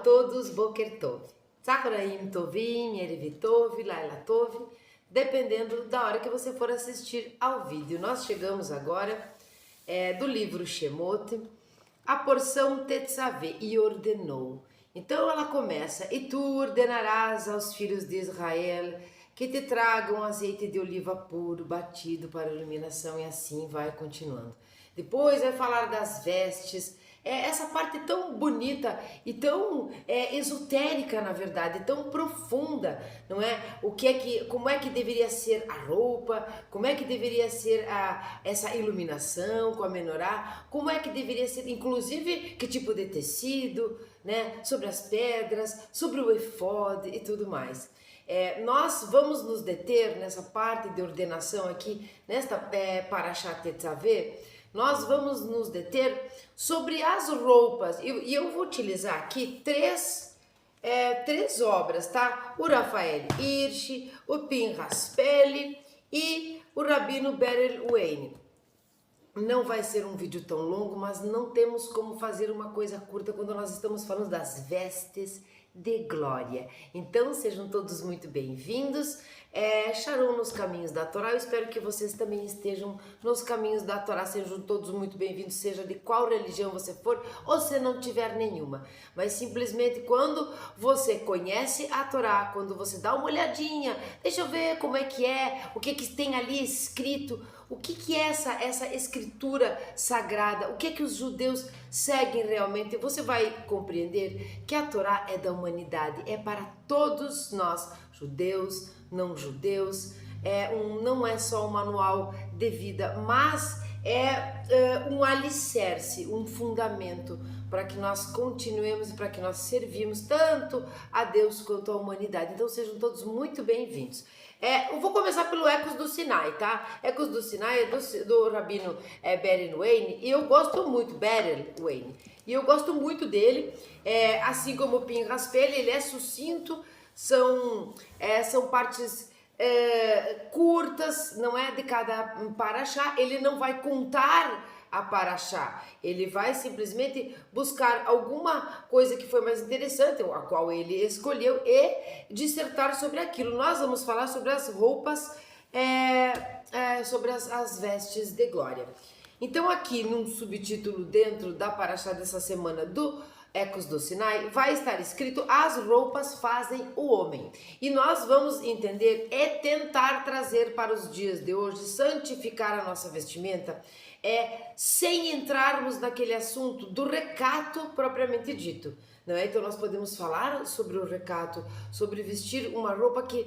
todos, Boker Tov. Tzacharaim Tovim, Erev Tov, Laila Tov, dependendo da hora que você for assistir ao vídeo. Nós chegamos agora do livro Shemot, a porção Tetzaveh, e ordenou. Então ela começa: e tu ordenarás aos filhos de Israel que te tragam azeite de oliva puro, batido para iluminação, e assim vai continuando. Depois vai falar das vestes, essa parte tão bonita e tão esotérica, na verdade, tão profunda, não é? Como é que deveria ser a roupa, como é que deveria ser essa iluminação com a menorá, como é que deveria ser, inclusive, que tipo de tecido, né? Sobre as pedras, sobre o efod e tudo mais. Nós vamos nos deter nessa parte de ordenação aqui, nesta Parashat Tetzaveh. Nós vamos nos deter sobre as roupas, e eu vou utilizar aqui três obras, tá? O Rafael Hirsch, o Pinchas Peli e o Rabino Berel Wein. Não vai ser um vídeo tão longo, mas não temos como fazer uma coisa curta quando nós estamos falando das vestes de glória. Então sejam todos muito bem-vindos. Shalom nos caminhos da Torá. Eu espero que vocês também estejam nos caminhos da Torá. Sejam todos muito bem-vindos, seja de qual religião você for ou se não tiver nenhuma. Mas simplesmente quando você conhece a Torá, quando você dá uma olhadinha, deixa eu ver como é, o que tem ali escrito, o que é essa escritura sagrada, o que os judeus seguem realmente, você vai compreender que a Torá é da humanidade, é para todos nós, judeus, não judeus, não é só um manual de vida, mas um alicerce, um fundamento para que nós continuemos e para que nós servimos tanto a Deus quanto a humanidade. Então sejam todos muito bem-vindos. Eu vou começar pelo Ecos do Sinai, tá? Ecos do Sinai é do Rabino Berel Wein, e eu gosto muito, Berel Wein, e eu gosto muito dele, assim como o Pinchas Peli, ele é sucinto, são partes curtas, não é, de cada parashá. Ele não vai contar a parashá, ele vai simplesmente buscar alguma coisa que foi mais interessante, a qual ele escolheu, e dissertar sobre aquilo. Nós vamos falar sobre as roupas, sobre as vestes de glória. Então aqui num subtítulo dentro da parashá dessa semana do Ecos do Sinai, vai estar escrito: as roupas fazem o homem. E nós vamos entender tentar trazer para os dias de hoje, santificar a nossa vestimenta, sem entrarmos naquele assunto do recato propriamente dito. Não é? Então nós podemos falar sobre o recato, sobre vestir uma roupa que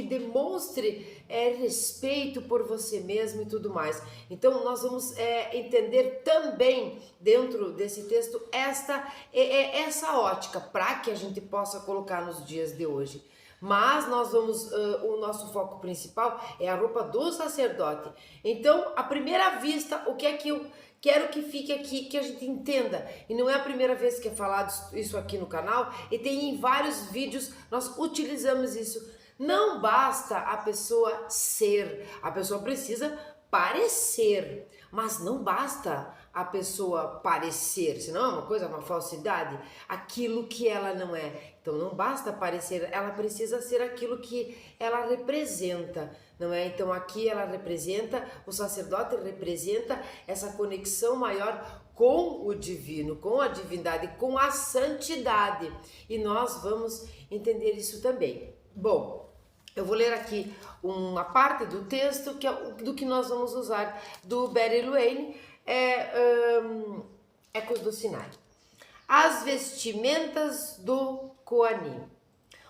demonstre respeito por você mesmo e tudo mais. Então nós vamos entender também dentro desse texto essa ótica para que a gente possa colocar nos dias de hoje. Mas nós vamos, o nosso foco principal é a roupa do sacerdote. Então, à primeira vista, o que é que eu quero que fique aqui, que a gente entenda, e não é a primeira vez que é falado isso aqui no canal, e tem em vários vídeos, nós utilizamos isso. Não basta a pessoa ser, a pessoa precisa parecer, mas não basta a pessoa parecer, senão é uma coisa, uma falsidade, aquilo que ela não é. Então não basta parecer, ela precisa ser aquilo que ela representa, não é? Então aqui ela representa, o sacerdote representa essa conexão maior com o divino, com a divindade, com a santidade, e nós vamos entender isso também. Bom, eu vou ler aqui uma parte do texto que é do que nós vamos usar do Berel Wein, Ecos do Sinai. As vestimentas do Coanim.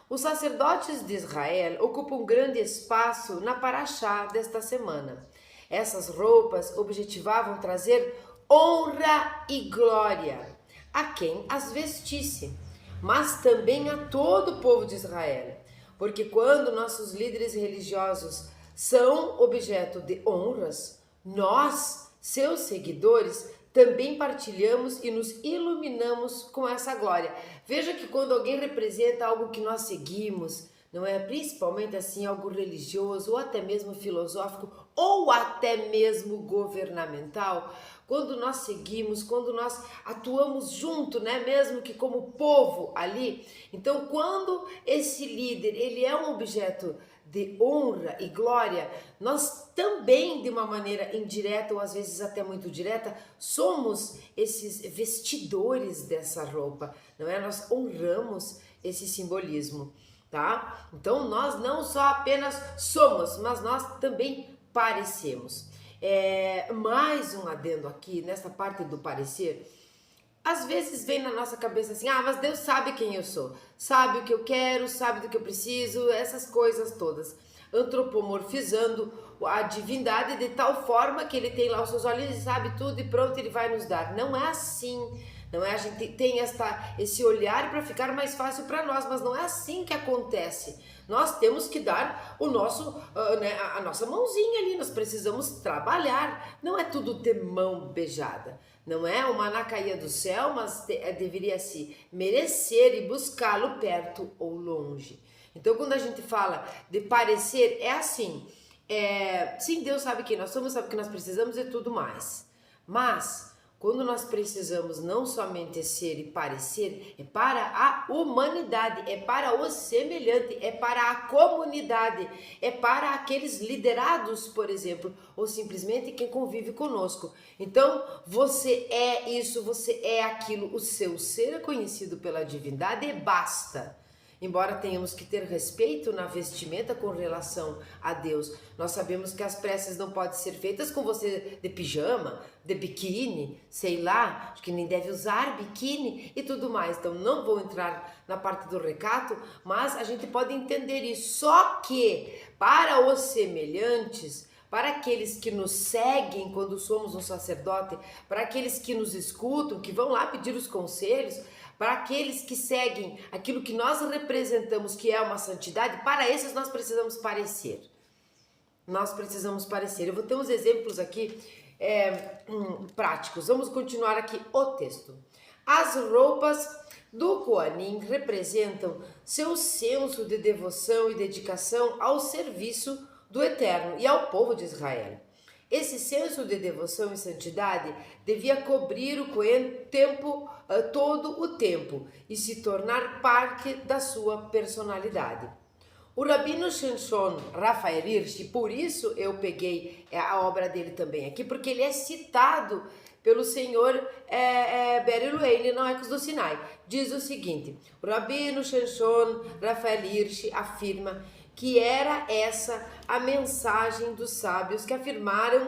Os sacerdotes de Israel ocupam um grande espaço na Parashá desta semana. Essas roupas objetivavam trazer honra e glória a quem as vestisse, mas também a todo o povo de Israel. Porque quando nossos líderes religiosos são objeto de honras, nós, seus seguidores, também partilhamos e nos iluminamos com essa glória. Veja que quando alguém representa algo que nós seguimos, não é? Principalmente assim, algo religioso ou até mesmo filosófico ou até mesmo governamental, quando nós seguimos, quando nós atuamos junto, né, mesmo que como povo ali. Então, quando esse líder, ele é um objeto de honra e glória, nós também, de uma maneira indireta ou às vezes até muito direta, somos esses vestidores dessa roupa, não é? Nós honramos esse simbolismo, tá? Então, nós não só apenas somos, mas nós também parecemos. Mais um adendo aqui, nessa parte do parecer. Às vezes vem na nossa cabeça assim, mas Deus sabe quem eu sou, sabe o que eu quero, sabe do que eu preciso, essas coisas todas. Antropomorfizando a divindade de tal forma que ele tem lá os seus olhos, ele sabe tudo e pronto, ele vai nos dar. Não é assim, não é? A gente tem esse olhar para ficar mais fácil para nós, mas não é assim que acontece. Nós temos que dar o nosso, a nossa mãozinha ali, nós precisamos trabalhar, não é tudo de mão beijada. Não é o maná caía do céu, mas deveria se merecer e buscá-lo perto ou longe. Então, quando a gente fala de parecer, é assim. Sim, Deus sabe quem nós somos, sabe o que nós precisamos e tudo mais. Mas, quando nós precisamos não somente ser e parecer, é para a humanidade, é para o semelhante, é para a comunidade, é para aqueles liderados, por exemplo, ou simplesmente quem convive conosco. Então, você é isso, você é aquilo, o seu ser é conhecido pela divindade e basta. Embora tenhamos que ter respeito na vestimenta com relação a Deus, nós sabemos que as preces não podem ser feitas com você de pijama, de biquíni, sei lá, acho que nem deve usar biquíni e tudo mais. Então não vou entrar na parte do recato, mas a gente pode entender isso. Só que para os semelhantes, para aqueles que nos seguem quando somos um sacerdote, para aqueles que nos escutam, que vão lá pedir os conselhos, para aqueles que seguem aquilo que nós representamos, que é uma santidade, para esses nós precisamos parecer. Nós precisamos parecer. Eu vou ter uns exemplos aqui práticos. Vamos continuar aqui o texto. As roupas do Coanim representam seu senso de devoção e dedicação ao serviço do Eterno e ao povo de Israel. Esse senso de devoção e santidade devia cobrir o Cohen todo o tempo e se tornar parte da sua personalidade. O Rabino Shenshon Rafael Hirsch, por isso eu peguei a obra dele também aqui, porque ele é citado pelo senhor Beryl não Ecos do Sinai. Diz o seguinte: o Rabino Shenshon Rafael Hirsch afirma que era essa a mensagem dos sábios que afirmaram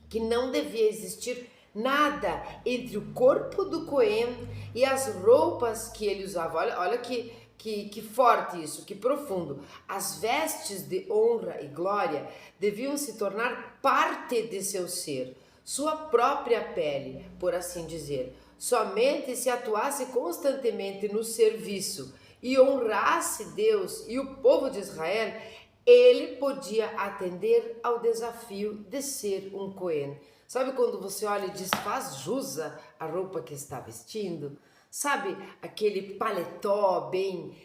que não devia existir nada entre o corpo do Cohen e as roupas que ele usava. Olha que forte isso, que profundo. As vestes de honra e glória deviam se tornar parte de seu ser, sua própria pele, por assim dizer. Somente se atuasse constantemente no serviço e honrasse Deus e o povo de Israel, ele podia atender ao desafio de ser um Cohen. Sabe quando você olha e diz, faz jus a roupa que está vestindo? Sabe aquele paletó bem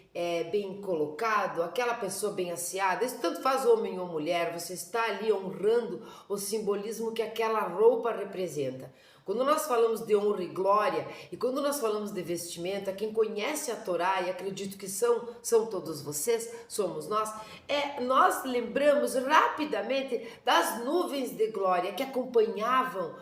colocado, aquela pessoa bem asseada? Isso tanto faz homem ou mulher, você está ali honrando o simbolismo que aquela roupa representa. Quando nós falamos de honra e glória, e quando nós falamos de vestimenta, quem conhece a Torá, e acredito que são todos vocês, somos nós, nós lembramos rapidamente das nuvens de glória que acompanhavam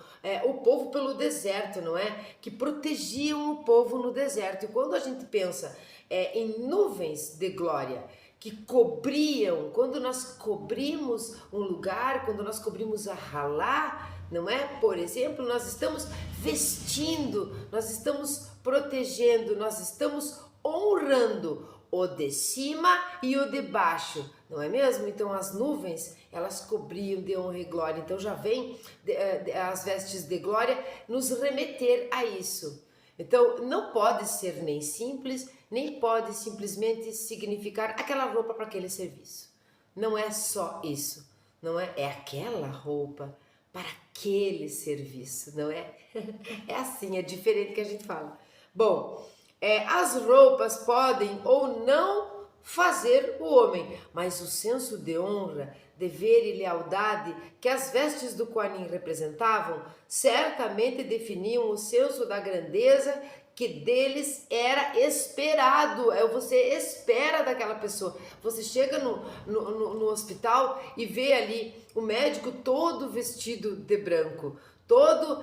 o povo pelo deserto, não é? Que protegiam o povo no deserto. E quando a gente pensa em nuvens de glória, que cobriam, quando nós cobrimos um lugar, quando nós cobrimos a Halá, não é? Por exemplo, nós estamos vestindo, nós estamos protegendo, nós estamos honrando o de cima e o de baixo, não é mesmo? Então as nuvens, elas cobriam de honra e glória, então já vem as vestes de glória nos remeter a isso. Então não pode ser nem simples, nem pode simplesmente significar aquela roupa para aquele serviço. Não é só isso, não é? É aquela roupa para aquele serviço, não é? É assim, é diferente que a gente fala. Bom, as roupas podem ou não fazer o homem. Mas o senso de honra, dever e lealdade que as vestes do Kohanim representavam, certamente definiam o senso da grandeza que deles era esperado. Você espera daquela pessoa. Você chega no hospital e vê ali o médico todo vestido de branco, todo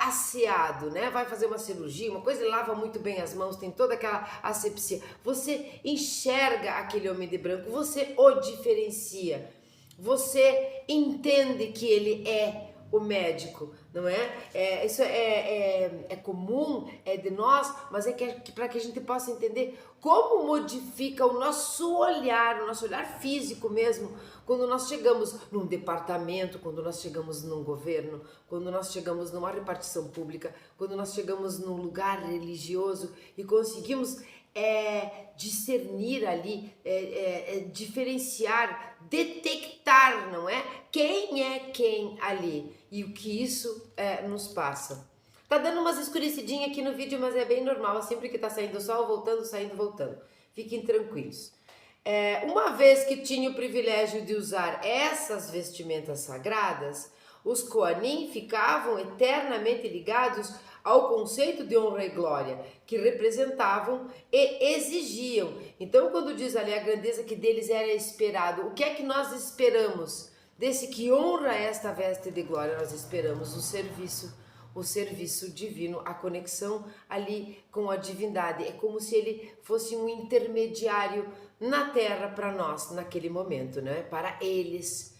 asseado, né? Vai fazer uma cirurgia, uma coisa, ele lava muito bem as mãos, tem toda aquela asepsia. Você enxerga aquele homem de branco, você o diferencia, você entende que ele é o médico, não é? Isso é comum, é de nós, mas é que para que a gente possa entender como modifica o nosso olhar físico mesmo, quando nós chegamos num departamento, quando nós chegamos num governo, quando nós chegamos numa repartição pública, quando nós chegamos num lugar religioso e conseguimos discernir ali, diferenciar, detectar, não é? Quem é quem ali e o que isso nos passa. Tá dando umas escurecidinhas aqui no vídeo, mas é bem normal, sempre que tá saindo o sol, voltando, saindo, voltando. Fiquem tranquilos. Uma vez que tinha o privilégio de usar essas vestimentas sagradas, os Kohanim ficavam eternamente ligados ao conceito de honra e glória que representavam e exigiam. Então, quando diz ali a grandeza que deles era esperado, o que é que nós esperamos desse que honra esta veste de glória? Nós esperamos o serviço divino, a conexão ali com a divindade. É como se ele fosse um intermediário na terra para nós, naquele momento, né? Para eles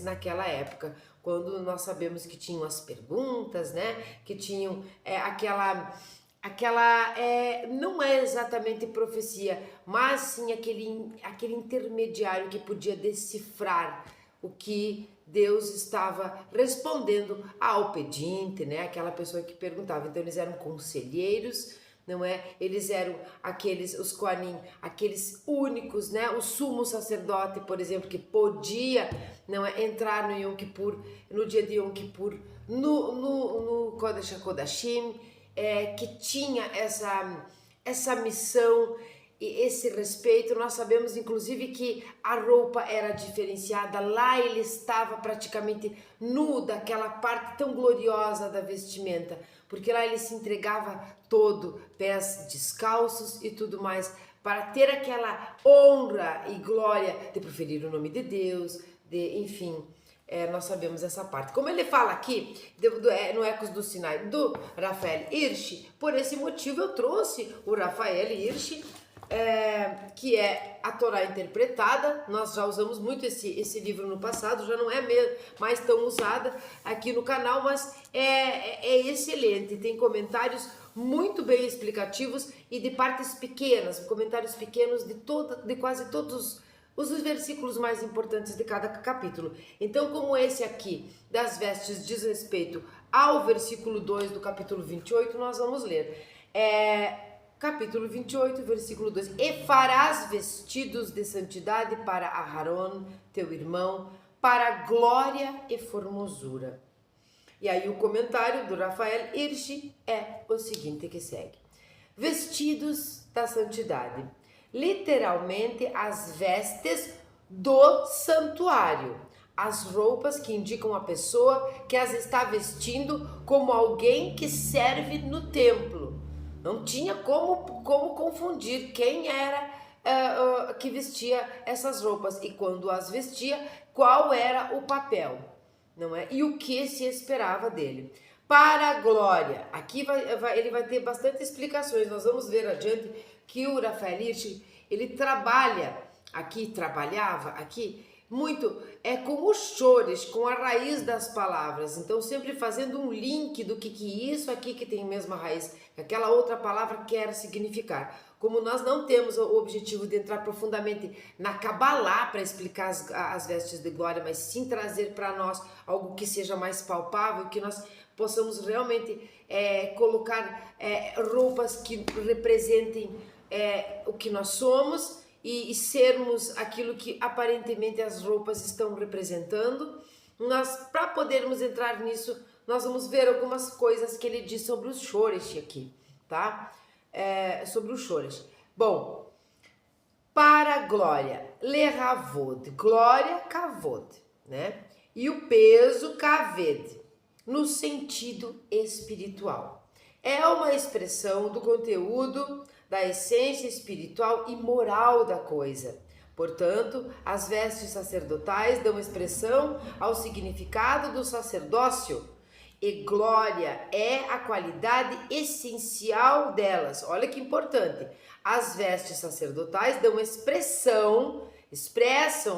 naquela época, quando nós sabemos que tinham as perguntas, né? Que tinham não é exatamente profecia, mas sim aquele intermediário que podia decifrar o que Deus estava respondendo ao pedinte, né? Aquela pessoa que perguntava. Então eles eram conselheiros, não é? Eles eram os Kohanim, aqueles únicos, né? O sumo sacerdote, por exemplo, que podia, não é, entrar no Yom Kippur, no dia de Yom Kippur, no Kodesh HaKodashim, que tinha essa missão e esse respeito. Nós sabemos, inclusive, que a roupa era diferenciada. Lá ele estava praticamente nu, daquela parte tão gloriosa da vestimenta, porque lá ele se entregava todo, pés descalços e tudo mais, para ter aquela honra e glória de proferir o nome de Deus, enfim, nós sabemos essa parte. Como ele fala aqui, no Ecos do Sinai, do Rafael Hirsch, por esse motivo eu trouxe o Rafael Hirsch, que é a Torá interpretada. Nós já usamos muito esse livro no passado, já não é mais tão usada aqui no canal, mas é excelente, tem comentários muito bem explicativos e de partes pequenas, comentários pequenos de quase todos os versículos mais importantes de cada capítulo. Então, como esse aqui das vestes diz respeito ao versículo 2 do capítulo 28, nós vamos ler. Capítulo 28, versículo 2. E farás vestidos de santidade para Aharon, teu irmão, para glória e formosura. E aí o comentário do Rafael Hirsch é o seguinte que segue. Vestidos da santidade. Literalmente as vestes do santuário. As roupas que indicam a pessoa que as está vestindo como alguém que serve no templo. Não tinha como confundir quem era que vestia essas roupas e quando as vestia, qual era o papel, não é? E o que se esperava dele. Para a glória, aqui ele vai ter bastante explicações. Nós vamos ver adiante que o Rafael Hirsch, ele trabalhava aqui muito com os chores, com a raiz das palavras. Então, sempre fazendo um link do que isso aqui que tem a mesma raiz, aquela outra palavra quer significar. Como nós não temos o objetivo de entrar profundamente na Cabalá para explicar as vestes de glória, mas sim trazer para nós algo que seja mais palpável, que nós possamos realmente colocar roupas que representem o que nós somos, e sermos aquilo que aparentemente as roupas estão representando. Para podermos entrar nisso, nós vamos ver algumas coisas que ele diz sobre os shoresh aqui, tá? Sobre os shoresh. Bom, glória, leravod, glória, kavod, né? E o peso, kaved, no sentido espiritual. É uma expressão do conteúdo, da essência espiritual e moral da coisa. Portanto, as vestes sacerdotais dão expressão ao significado do sacerdócio. E glória é a qualidade essencial delas. Olha que importante. As vestes sacerdotais dão expressam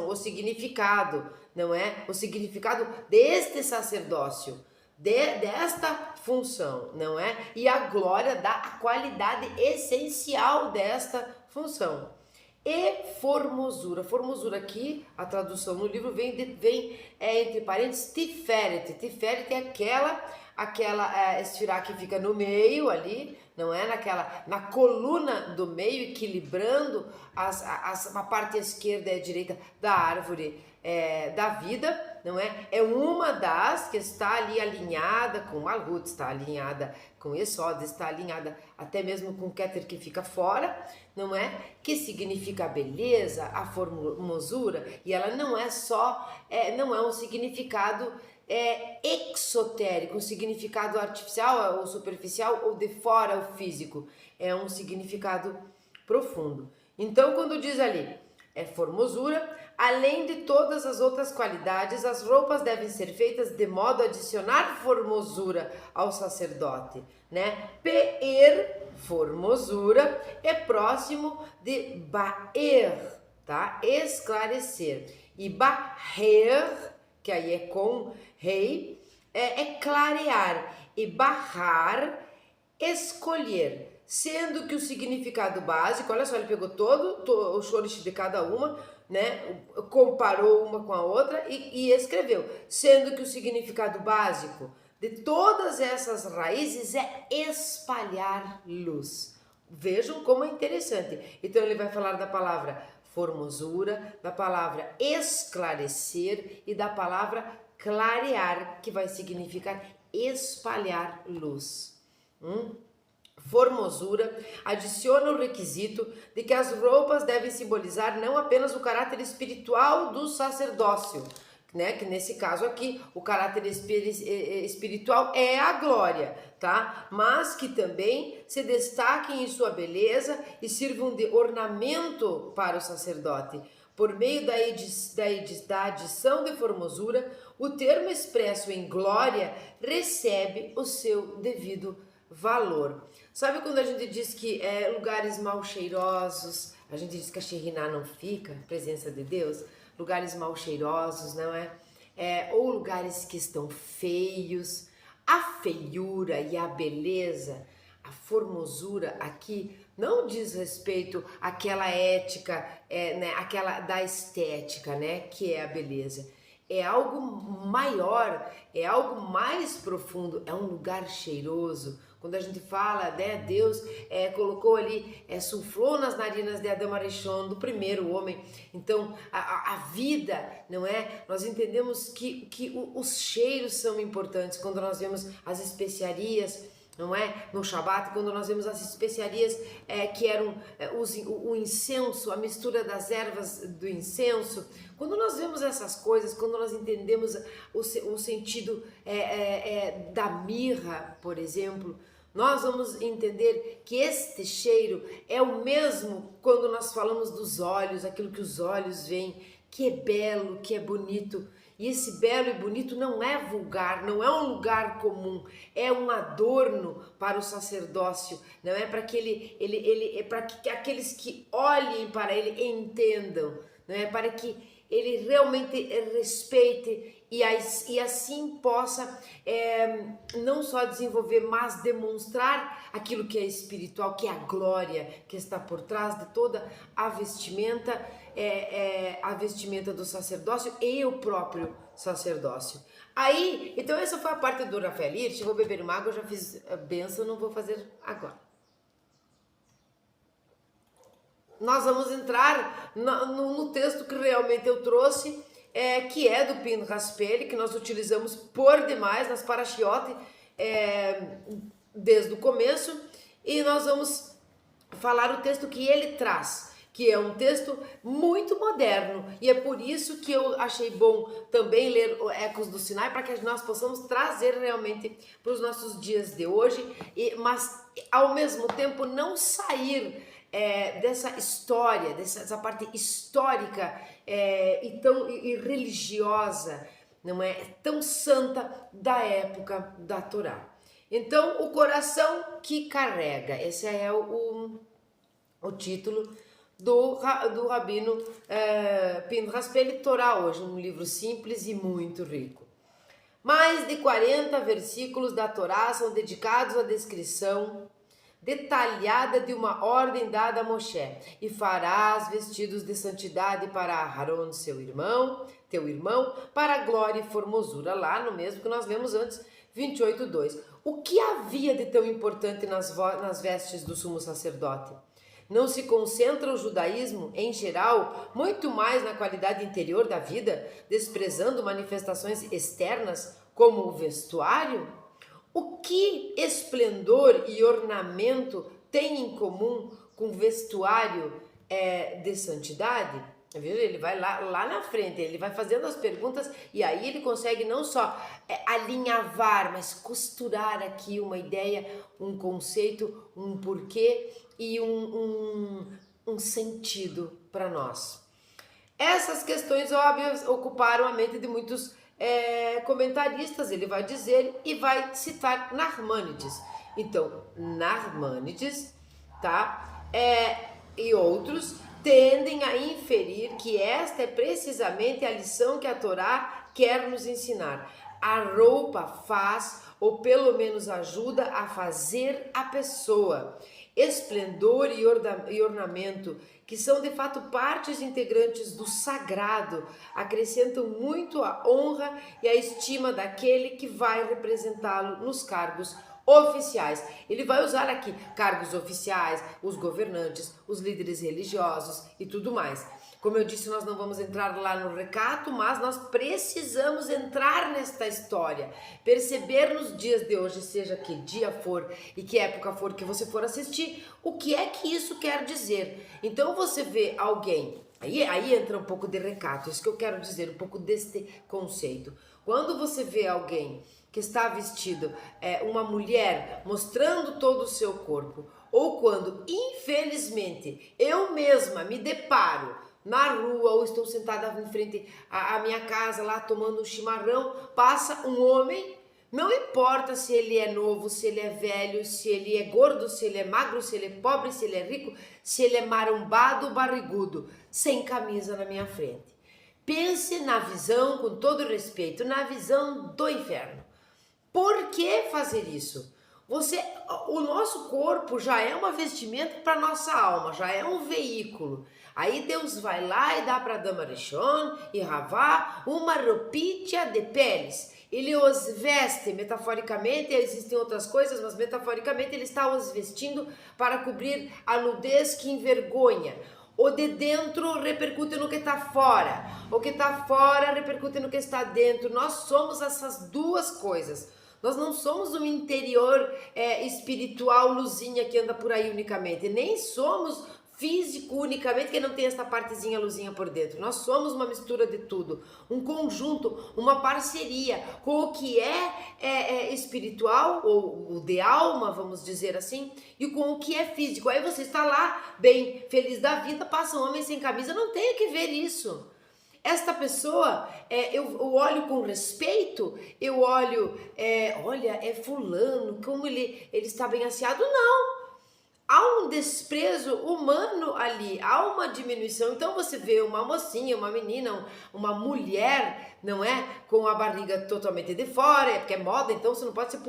o significado, não é? O significado deste sacerdócio, desta função, não é? E a glória dá a qualidade essencial desta função. E formosura. Formosura aqui, a tradução no livro vem entre parênteses, tiferet. Tiferet é aquela esfirá que fica no meio ali, não é? Na coluna do meio, equilibrando a parte esquerda e a direita da árvore da vida, não é? É uma das que está ali alinhada com Malhut, está alinhada com Yesod, está alinhada até mesmo com Keter que fica fora, não é? Que significa a beleza, a formosura, e ela não é só, não é um significado exotérico, um significado artificial ou superficial ou de fora o físico, é um significado profundo. Então, quando diz ali, formosura, além de todas as outras qualidades, as roupas devem ser feitas de modo a adicionar formosura ao sacerdote, né? Pe'er, formosura, é próximo de ba'er, tá? Esclarecer. E ba'er, que aí é com rei, é clarear. E bahar, escolher. Sendo que o significado básico, olha só, ele pegou todo o shorish de cada uma, né? Comparou uma com a outra e escreveu. Sendo que o significado básico de todas essas raízes é espalhar luz. Vejam como é interessante. Então ele vai falar da palavra formosura, da palavra esclarecer e da palavra clarear, que vai significar espalhar luz. Formosura adiciona o requisito de que as roupas devem simbolizar não apenas o caráter espiritual do sacerdócio, né? Que nesse caso aqui o caráter espiritual é a glória, tá? Mas que também se destaquem em sua beleza e sirvam de ornamento para o sacerdote. Por meio da adição de formosura, o termo expresso em glória recebe o seu devido valor. Sabe quando a gente diz que lugares mal cheirosos, a gente diz que a Shekhinah não fica, a presença de Deus, lugares mal cheirosos, não é? Ou lugares que estão feios, a feiura e a beleza, a formosura aqui não diz respeito àquela ética, né, aquela da estética, né, que é a beleza. É algo maior, é algo mais profundo, é um lugar cheiroso. Quando a gente fala, né, Deus colocou ali, suflou nas narinas de Adão Arishon, do primeiro homem. Então, a vida, não é? Nós entendemos que os cheiros são importantes. Quando nós vemos as especiarias, não é? No Shabat, quando nós vemos as especiarias que eram o incenso, a mistura das ervas do incenso, quando nós vemos essas coisas, quando nós entendemos o sentido da mirra, por exemplo, nós vamos entender que este cheiro é o mesmo quando nós falamos dos olhos, aquilo que os olhos veem, que é belo, que é bonito. E esse belo e bonito não é vulgar, não é um lugar comum, é um adorno para o sacerdócio, não é para que para que aqueles que olhem para ele entendam, não é para que ele realmente respeite e assim possa não só desenvolver, mas demonstrar aquilo que é espiritual, que é a glória que está por trás de toda a vestimenta, a vestimenta do sacerdócio e o próprio sacerdócio. Aí, então essa foi a parte do Rafael Hirsch. Vou beber uma água, eu já fiz a bênção, não vou fazer agora. Nós vamos entrar no texto que realmente eu trouxe, que é do Pinchas Peli, que nós utilizamos por demais nas Parashiot desde o começo, e nós vamos falar o texto que ele traz. que é um texto muito moderno, e é por isso que eu achei bom também ler o Ecos do Sinai, para que nós possamos trazer realmente para os nossos dias de hoje, mas ao mesmo tempo não sair dessa história, dessa parte histórica e religiosa, não é? Tão santa da época da Torá. Então, o coração que carrega, esse é o título do Rabino Pinchas Peli Torá hoje, um livro simples e muito rico. Mais de 40 versículos da Torá são dedicados à descrição detalhada de uma ordem dada a Moshe: e farás vestidos de santidade para Aharon, teu irmão, para a glória e formosura, lá no mesmo que nós lemos antes, 28:2. O que havia de tão importante nas vestes do sumo sacerdote? Não se concentra o judaísmo, em geral, muito mais na qualidade interior da vida, desprezando manifestações externas como o vestuário? O que esplendor e ornamento tem em comum com vestuário de santidade? Ele vai lá na frente, ele vai fazendo as perguntas e aí ele consegue não só alinhavar, mas costurar aqui uma ideia, um conceito, um porquê e um sentido para nós. Essas questões óbvias ocuparam a mente de muitos comentaristas, ele vai dizer e vai citar Narmânides. Então, Narmânides, tá? E outros tendem a inferir que esta é precisamente a lição que a Torá quer nos ensinar. A roupa faz, ou pelo menos ajuda a fazer a pessoa. Esplendor e ornamento, que são de fato partes integrantes do sagrado, acrescentam muito a honra e a estima daquele que vai representá-lo nos cargos oficiais. Ele vai usar aqui cargos oficiais, os governantes, os líderes religiosos e tudo mais. Como eu disse, nós não vamos entrar lá no recato, mas nós precisamos entrar nesta história, perceber nos dias de hoje, seja que dia for e que época for que você for assistir, o que é que isso quer dizer. Então você vê alguém, aí entra um pouco de recato, isso que eu quero dizer, um pouco deste conceito. Quando você vê alguém que está vestido, uma mulher mostrando todo o seu corpo, ou quando, infelizmente, eu mesma me deparo na rua ou estou sentada em frente à minha casa lá tomando um chimarrão, passa um homem, não importa se ele é novo, se ele é velho, se ele é gordo, se ele é magro, se ele é pobre, se ele é rico, se ele é marombado ou barrigudo, sem camisa na minha frente. Pense na visão, com todo respeito, na visão do inferno. Por que fazer isso? O nosso corpo já é uma vestimenta para nossa alma, já é um veículo. Aí Deus vai lá e dá para Adão Arishon e Ravá uma roupinha de peles. Ele os veste metaforicamente, existem outras coisas, mas metaforicamente ele está os vestindo para cobrir a nudez que envergonha. O de dentro repercute no que está fora, o que está fora repercute no que está dentro. Nós somos essas duas coisas. Nós não somos um interior espiritual luzinha que anda por aí unicamente, nem somos físico unicamente que não tem essa partezinha luzinha por dentro. Nós somos uma mistura de tudo, um conjunto, uma parceria com o que é espiritual ou de alma, vamos dizer assim, e com o que é físico. Aí você está lá bem feliz da vida, passa um homem sem camisa, não tem que ver isso. Esta pessoa, eu olho com respeito, eu olho, olha, é fulano, como ele está bem asseado. Não, há um desprezo humano ali, há uma diminuição. Então você vê uma mocinha, uma menina, uma mulher, não é? Com a barriga totalmente de fora, porque é moda, então você não pode ser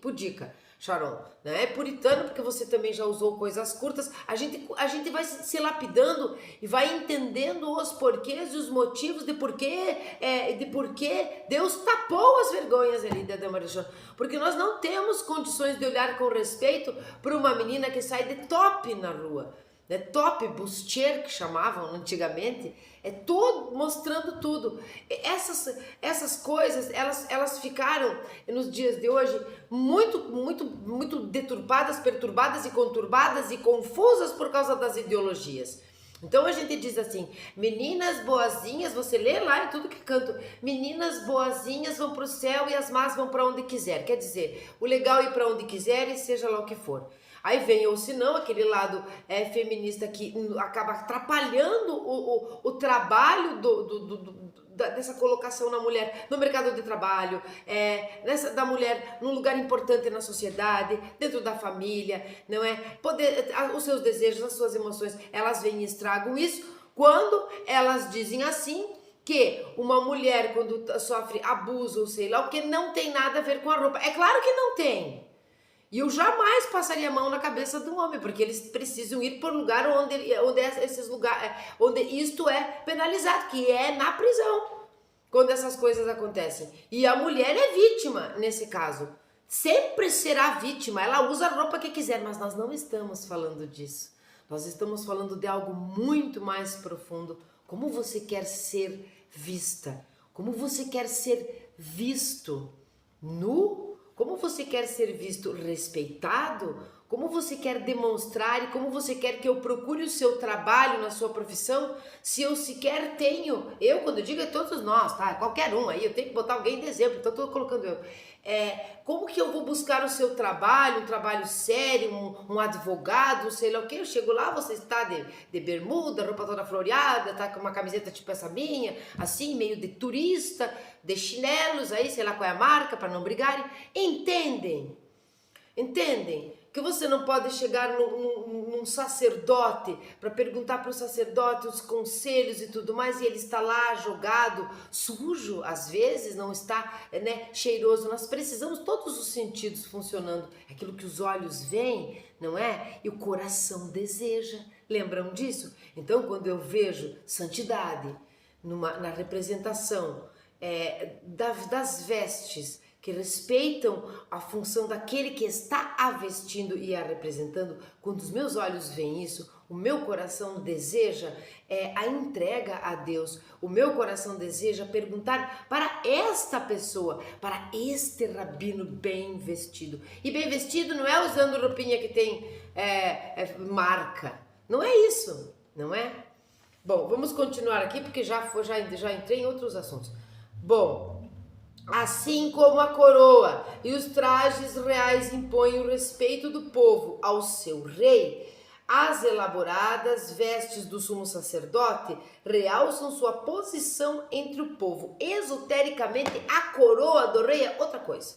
pudica. Sharon, né? É puritano porque você também já usou coisas curtas. A gente vai se lapidando e vai entendendo os porquês e os motivos de porquê Deus tapou as vergonhas ali da Adão Arishon. Porque nós não temos condições de olhar com respeito para uma menina que sai de top na rua. Né? Top, bustier, que chamavam antigamente, todo mostrando tudo. Essas coisas, elas ficaram nos dias de hoje muito deturpadas, perturbadas e conturbadas e confusas por causa das ideologias. Então a gente diz assim, meninas boazinhas, você lê lá em tudo que canto, meninas boazinhas vão pro céu e as más vão para onde quiser. Quer dizer, o legal é ir para onde quiser e seja lá o que for. Aí vem, ou se não, aquele lado feminista que acaba atrapalhando o trabalho dessa colocação na mulher no mercado de trabalho, da mulher num lugar importante na sociedade, dentro da família, não é? Os seus desejos, as suas emoções, elas vêm e estragam isso quando elas dizem assim que uma mulher quando sofre abuso ou sei lá o que não tem nada a ver com a roupa. É claro que não tem. E eu jamais passaria a mão na cabeça do homem, porque eles precisam ir por lugar onde isto é penalizado, que é na prisão, quando essas coisas acontecem. E a mulher é vítima nesse caso. Sempre será vítima, ela usa a roupa que quiser, mas nós não estamos falando disso. Nós estamos falando de algo muito mais profundo. Como você quer ser vista? Como você quer ser visto nu? Como você quer ser visto respeitado? Como você quer demonstrar e como você quer que eu procure o seu trabalho na sua profissão? Se eu sequer tenho, quando eu digo é todos nós, tá? Qualquer um aí, eu tenho que botar alguém de exemplo, então estou colocando eu. Como que eu vou buscar o seu trabalho, um trabalho sério, um advogado, sei lá o que? Eu chego lá, você está de bermuda, roupa toda floreada, tá com uma camiseta tipo essa minha, assim, meio de turista, de chinelos aí, sei lá qual é a marca, para não brigarem. Entendem? Que você não pode chegar num sacerdote para perguntar para o sacerdote os conselhos e tudo mais e ele está lá jogado, sujo, às vezes não está, cheiroso. Nós precisamos todos os sentidos funcionando, aquilo que os olhos veem, não é? E o coração deseja. Lembram disso? Então, quando eu vejo santidade na representação das vestes, que respeitam a função daquele que está a vestindo e a representando, quando os meus olhos veem isso, o meu coração deseja a entrega a Deus, o meu coração deseja perguntar para esta pessoa, para este rabino bem vestido. E bem vestido não é usando roupinha que tem marca, não é isso, não é? Bom, vamos continuar aqui porque já entrei em outros assuntos. Bom, assim como a coroa e os trajes reais impõem o respeito do povo ao seu rei, as elaboradas vestes do sumo sacerdote realçam sua posição entre o povo. Esotericamente, a coroa do rei é outra coisa.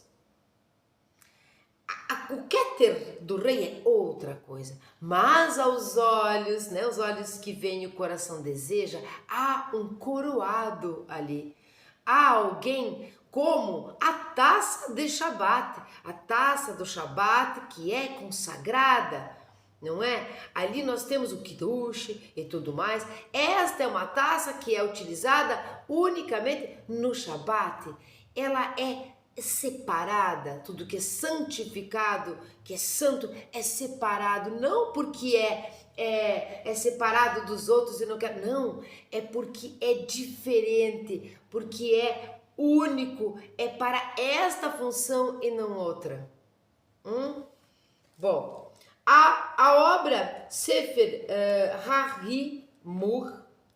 O keter do rei é outra coisa. Mas aos olhos, os olhos que veem e o coração deseja, há um coroado ali. Há alguém como a taça de Shabat, a taça do Shabat que é consagrada, não é? Ali nós temos o Kiddush e tudo mais. Esta é uma taça que é utilizada unicamente no Shabat. Ela é separada, tudo que é santificado, que é santo, é separado, não porque é separado dos outros e não quer, não, é porque é diferente, porque é único, é para esta função e não outra. Bom, a obra Sefer Harimur,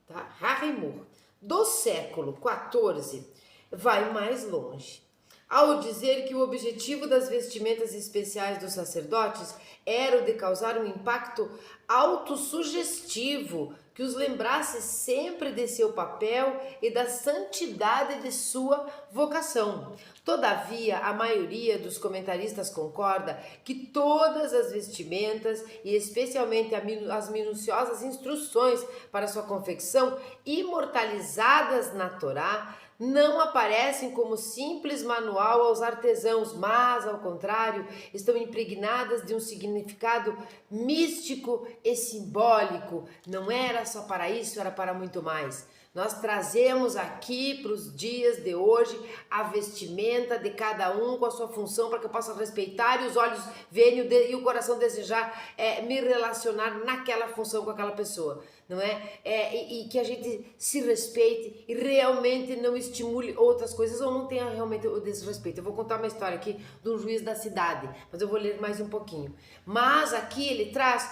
tá? Harimur, do século XIV, vai mais longe, ao dizer que o objetivo das vestimentas especiais dos sacerdotes era o de causar um impacto autossugestivo que os lembrasse sempre de seu papel e da santidade de sua vocação. Todavia, a maioria dos comentaristas concorda que todas as vestimentas, e especialmente as minuciosas instruções para sua confecção, imortalizadas na Torá, não aparecem como simples manual aos artesãos, mas, ao contrário, estão impregnadas de um significado místico e simbólico. Não era só para isso, era para muito mais. Nós trazemos aqui para os dias de hoje a vestimenta de cada um com a sua função para que eu possa respeitar e os olhos verem e o coração desejar me relacionar naquela função com aquela pessoa. não é? E que a gente se respeite e realmente não estimule outras coisas ou não tenha realmente o desrespeito. Eu vou contar uma história aqui de um juiz da cidade, mas eu vou ler mais um pouquinho. Mas aqui ele traz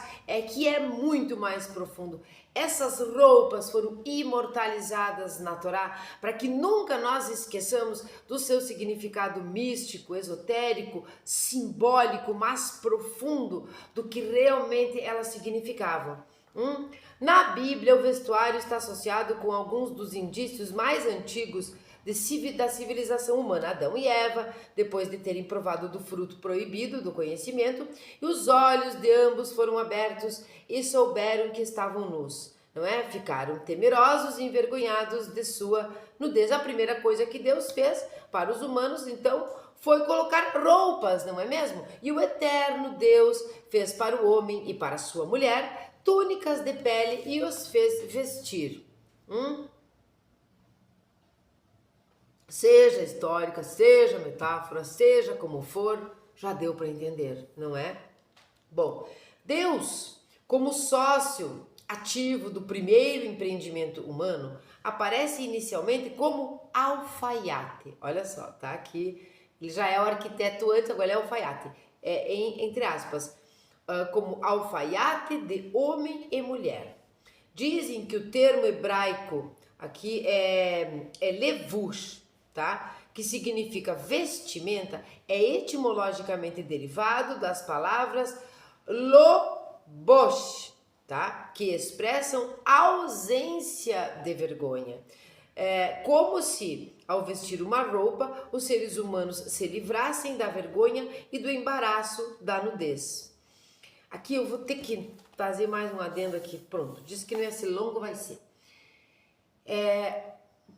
que é muito mais profundo. Essas roupas foram imortalizadas na Torá para que nunca nós esqueçamos do seu significado místico, esotérico, simbólico, mais profundo do que realmente elas significavam. Na Bíblia, o vestuário está associado com alguns dos indícios mais antigos da civilização humana. Adão e Eva, depois de terem provado do fruto proibido do conhecimento, e os olhos de ambos foram abertos e souberam que estavam nus. Não é? Ficaram temerosos e envergonhados de sua nudez. A primeira coisa que Deus fez para os humanos, então, foi colocar roupas, não é mesmo? E o eterno Deus fez para o homem e para a sua mulher túnicas de pele e os fez vestir. Seja histórica, seja metáfora, seja como for, já deu para entender, não é? Bom, Deus, como sócio ativo do primeiro empreendimento humano, aparece inicialmente como alfaiate. Olha só, tá aqui, ele já é o arquiteto antes, agora ele é alfaiate, entre aspas, como alfaiate de homem e mulher. Dizem que o termo hebraico aqui é levush, tá? Que significa vestimenta, é etimologicamente derivado das palavras lobosh, tá? Que expressam ausência de vergonha. Como se, ao vestir uma roupa, os seres humanos se livrassem da vergonha e do embaraço da nudez. Aqui eu vou ter que fazer mais um adendo aqui, pronto, disse que não ia ser longo, vai ser.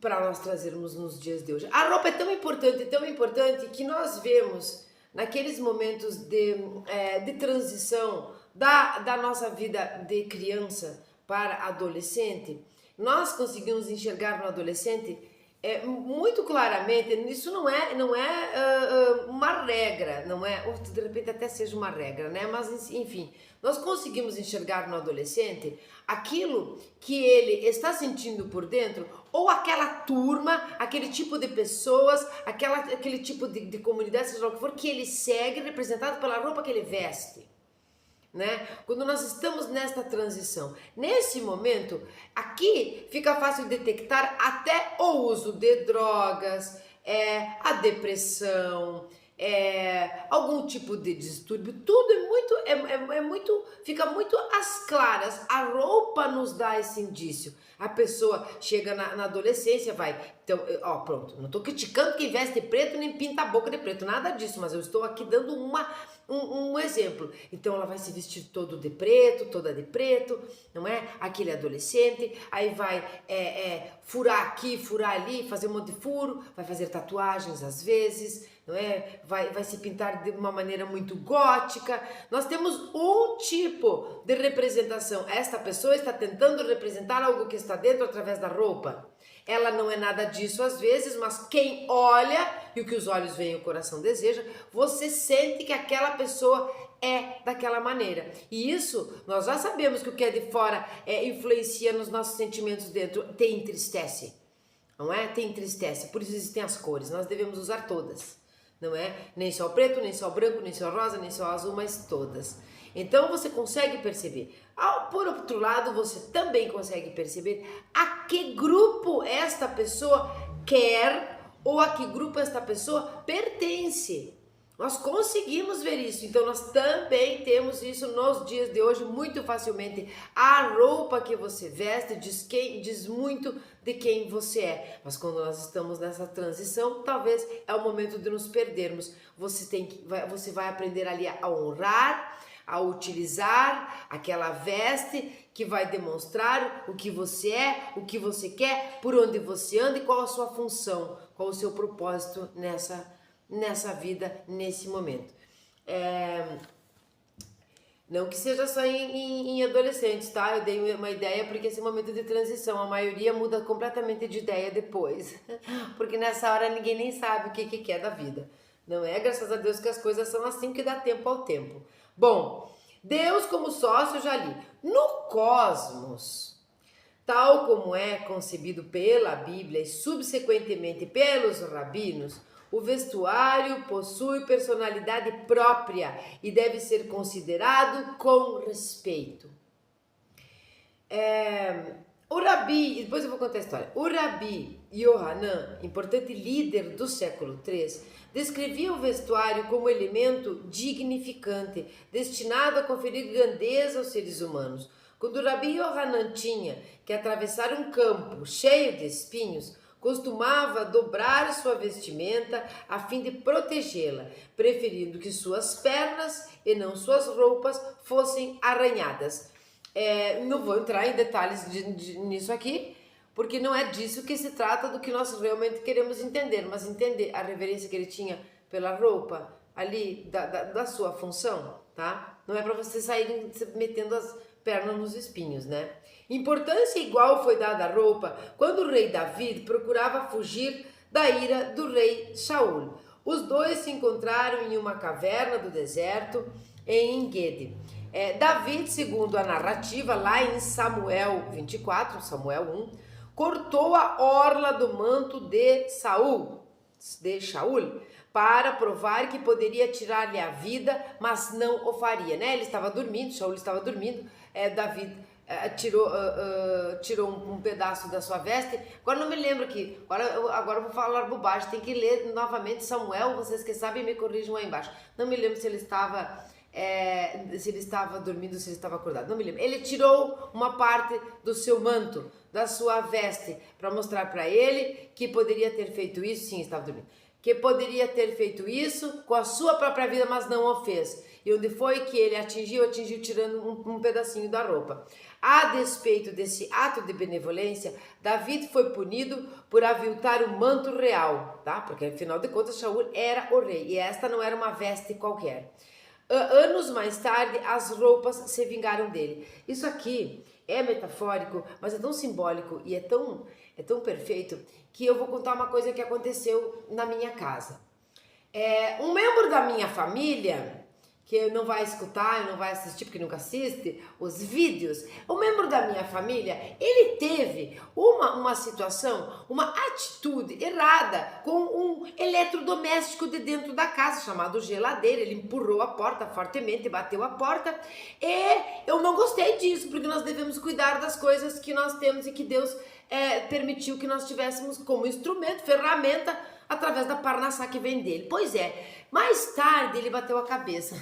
Para nós trazermos nos dias de hoje. A roupa é tão importante que nós vemos naqueles momentos de transição da nossa vida de criança para adolescente, nós conseguimos enxergar no adolescente muito claramente. Isso não é uma regra, não é, ou de repente até seja uma regra, né? Mas enfim, nós conseguimos enxergar no adolescente aquilo que ele está sentindo por dentro, ou aquela turma, aquele tipo de pessoas, aquele tipo de comunidade, seja lá o que for, que ele segue, representado pela roupa que ele veste. Né? Quando nós estamos nesta transição, nesse momento, aqui fica fácil detectar até o uso de drogas, a depressão, algum tipo de distúrbio, tudo fica muito às claras. A roupa nos dá esse indício. A pessoa chega na adolescência, então, pronto, não estou criticando quem veste preto nem pinta a boca de preto, nada disso, mas eu estou aqui dando um exemplo. Então ela vai se vestir toda de preto, não é? Aquele adolescente, aí vai furar aqui, furar ali, fazer um monte de furo, vai fazer tatuagens às vezes, não é? Vai se pintar de uma maneira muito gótica. Nós temos um tipo de representação. Esta pessoa está tentando representar algo que está dentro através da roupa. Ela não é nada disso às vezes, mas quem olha, e o que os olhos veem o coração deseja, você sente que aquela pessoa é daquela maneira. E isso, nós já sabemos que o que é de fora influencia nos nossos sentimentos dentro, te entristece, não é? Te entristece, por isso existem as cores, nós devemos usar todas, não é? Nem só o preto, nem só o branco, nem só o rosa, nem só o azul, mas todas. Então você consegue perceber. Por outro lado, você também consegue perceber a que grupo esta pessoa quer ou a que grupo esta pessoa pertence. Nós conseguimos ver isso, então nós também temos isso nos dias de hoje muito facilmente. A roupa que você veste diz muito de quem você é, mas quando nós estamos nessa transição, talvez é o momento de nos perdermos. Você vai aprender ali a honrar, a utilizar aquela veste que vai demonstrar o que você é, o que você quer, por onde você anda e qual a sua função, qual o seu propósito nessa vida, nesse momento. Não que seja só em adolescentes, tá? Eu dei uma ideia porque esse momento de transição, a maioria muda completamente de ideia depois, porque nessa hora ninguém nem sabe o que quer da vida. Não é? Graças a Deus que as coisas são assim, que dá tempo ao tempo. Bom, Deus como sócio, já li. No cosmos, Tal como é concebido pela Bíblia e subsequentemente pelos rabinos, o vestuário possui personalidade própria e deve ser considerado com respeito. O Rabi, depois eu vou contar a história. O Rabi Yohanan, importante líder do século III, descrevia o vestuário como elemento dignificante, destinado a conferir grandeza aos seres humanos. Quando o Rabi Yohanan tinha que atravessar um campo cheio de espinhos, costumava dobrar sua vestimenta a fim de protegê-la, preferindo que suas pernas e não suas roupas fossem arranhadas. Não vou entrar em detalhes nisso aqui, porque não é disso que se trata, do que nós realmente queremos entender, mas entender a reverência que ele tinha pela roupa ali, da sua função, tá? Não é para você sair metendo as pernas nos espinhos, né? Importância igual foi dada à roupa quando o rei David procurava fugir da ira do rei Saul. Os dois se encontraram em uma caverna do deserto em Engedi. David, segundo a narrativa, lá em Samuel 24, Samuel 1, cortou a orla do manto de Saul, para provar que poderia tirar-lhe a vida, mas não o faria, né? Ele estava dormindo, Saul estava dormindo, David tirou um pedaço da sua veste. Agora não me lembro aqui, agora eu vou falar bobagem, tem que ler novamente Samuel, vocês que sabem me corrijam aí embaixo. Não me lembro se ele estava dormindo, se ele estava acordado, não me lembro. Ele tirou uma parte do seu manto, da sua veste, para mostrar para ele que poderia ter feito isso. Sim, estava dormindo. Que poderia ter feito isso com a sua própria vida, mas não o fez. E onde foi que ele atingiu tirando um pedacinho da roupa. A despeito desse ato de benevolência, David foi punido por aviltar o manto real, tá? Porque afinal de contas Saul era o rei e esta não era uma veste qualquer. Anos mais tarde, as roupas se vingaram dele. Isso aqui é metafórico, mas é tão simbólico e é tão perfeito, que eu vou contar uma coisa que aconteceu na minha casa. Um membro da minha família, que não vai escutar, não vai assistir, porque nunca assiste os vídeos, um membro da minha família, ele teve uma situação, uma atitude errada com um eletrodoméstico de dentro da casa, chamado geladeira. Ele empurrou a porta fortemente, bateu a porta, e eu não gostei disso, porque nós devemos cuidar das coisas que nós temos e que Deus permitiu que nós tivéssemos como instrumento, ferramenta, através da parnassá que vem dele. Pois mais tarde ele bateu a cabeça.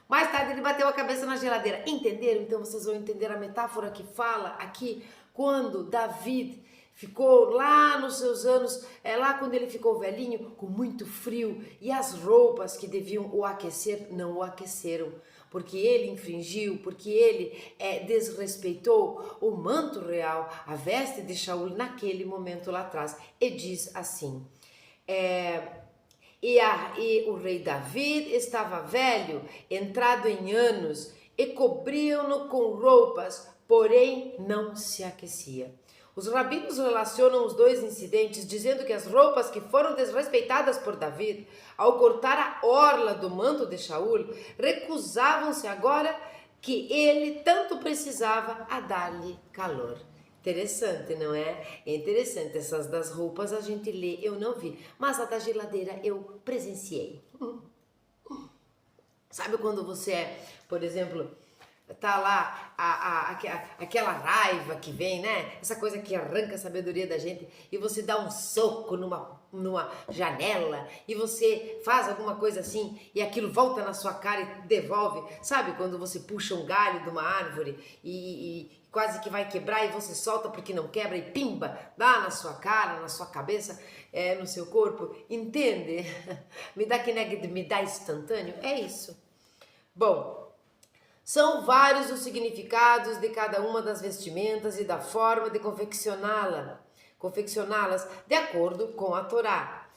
Mais tarde ele bateu a cabeça na geladeira. Entenderam? Então vocês vão entender a metáfora que fala aqui, quando David ficou lá nos seus anos, lá quando ele ficou velhinho, com muito frio, e as roupas que deviam o aquecer não o aqueceram, porque ele infringiu, porque ele desrespeitou o manto real, a veste de Saul naquele momento lá atrás. E diz assim: e o rei David estava velho, entrado em anos, e cobriam-no com roupas, porém não se aquecia. Os rabinos relacionam os dois incidentes, dizendo que as roupas que foram desrespeitadas por David, ao cortar a orla do manto de Saul, recusavam-se agora que ele tanto precisava a dar-lhe calor. Interessante, não é? É interessante. Essas das roupas a gente lê, eu não vi, mas a da geladeira eu presenciei. Sabe quando você por exemplo, tá lá aquela raiva que vem, né? Essa coisa que arranca a sabedoria da gente, e você dá um soco numa janela, e você faz alguma coisa assim, e aquilo volta na sua cara e devolve. Sabe quando você puxa um galho de uma árvore e quase que vai quebrar, e você solta porque não quebra, e pimba, dá na sua cara, na sua cabeça, no seu corpo? Entende? Me dá instantâneo? É isso. Bom, são vários os significados de cada uma das vestimentas e da forma de confeccioná-las de acordo com a Torá.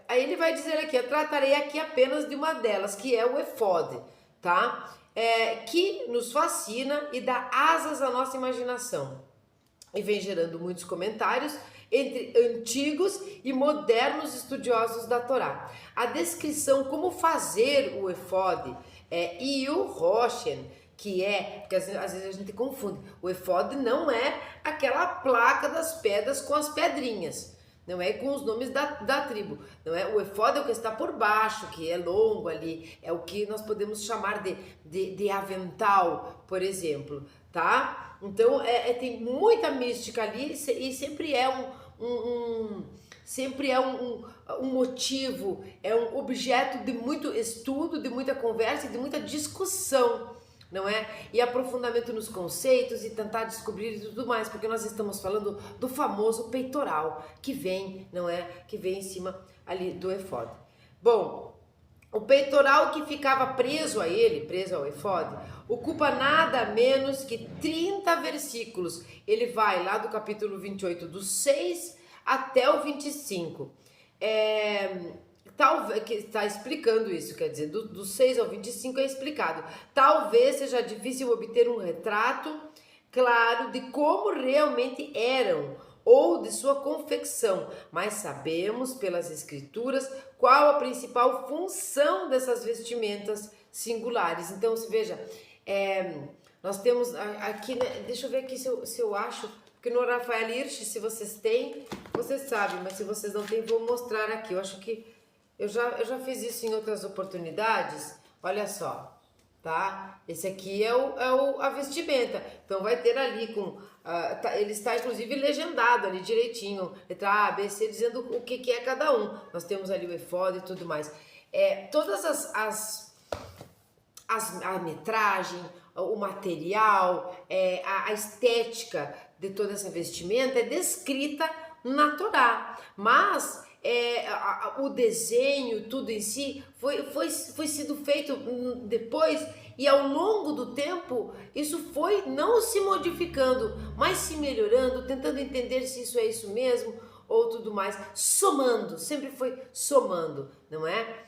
Aí ele vai dizer aqui: eu tratarei aqui apenas de uma delas, que é o efode, tá? Que nos fascina e dá asas à nossa imaginação. E vem gerando muitos comentários entre antigos e modernos estudiosos da Torá. A descrição como fazer o efode, e o Rochen, porque às vezes a gente confunde. O efode não é aquela placa das pedras com as pedrinhas, não é com os nomes da tribo, não é? O efode é o que está por baixo, que é longo ali, é o que nós podemos chamar de avental, por exemplo, tá? Então tem muita mística ali e sempre é um motivo, é um objeto de muito estudo, de muita conversa e de muita discussão, não é? E aprofundamento nos conceitos e tentar descobrir e tudo mais, porque nós estamos falando do famoso peitoral que vem, não é? Que vem em cima ali do efode. Bom, o peitoral que ficava preso a ele, preso ao efode, ocupa nada menos que 30 versículos. Ele vai lá do capítulo 28, do 6 até o 25. Talvez, que está explicando isso, quer dizer, do 6 ao 25 é explicado. Talvez seja difícil obter um retrato claro de como realmente eram ou de sua confecção, mas sabemos pelas escrituras qual a principal função dessas vestimentas singulares. Então, se veja, nós temos aqui, né, deixa eu ver aqui se eu acho, porque no Rafael Hirsch, se vocês têm, vocês sabem, mas se vocês não têm, vou mostrar aqui. Eu acho que eu já fiz isso em outras oportunidades. Olha só, tá? Esse aqui é a vestimenta. Então vai ter ali com... ele está inclusive legendado ali direitinho. Letra A, B, C, dizendo o que é cada um. Nós temos ali o efode e tudo mais. Todas a metragem, o material, a estética de toda essa vestimenta é descrita na Torá. Mas... o desenho, tudo em si, foi sido feito depois, e ao longo do tempo, isso foi não se modificando, mas se melhorando, tentando entender se isso é isso mesmo, ou tudo mais, somando, sempre foi somando, não é?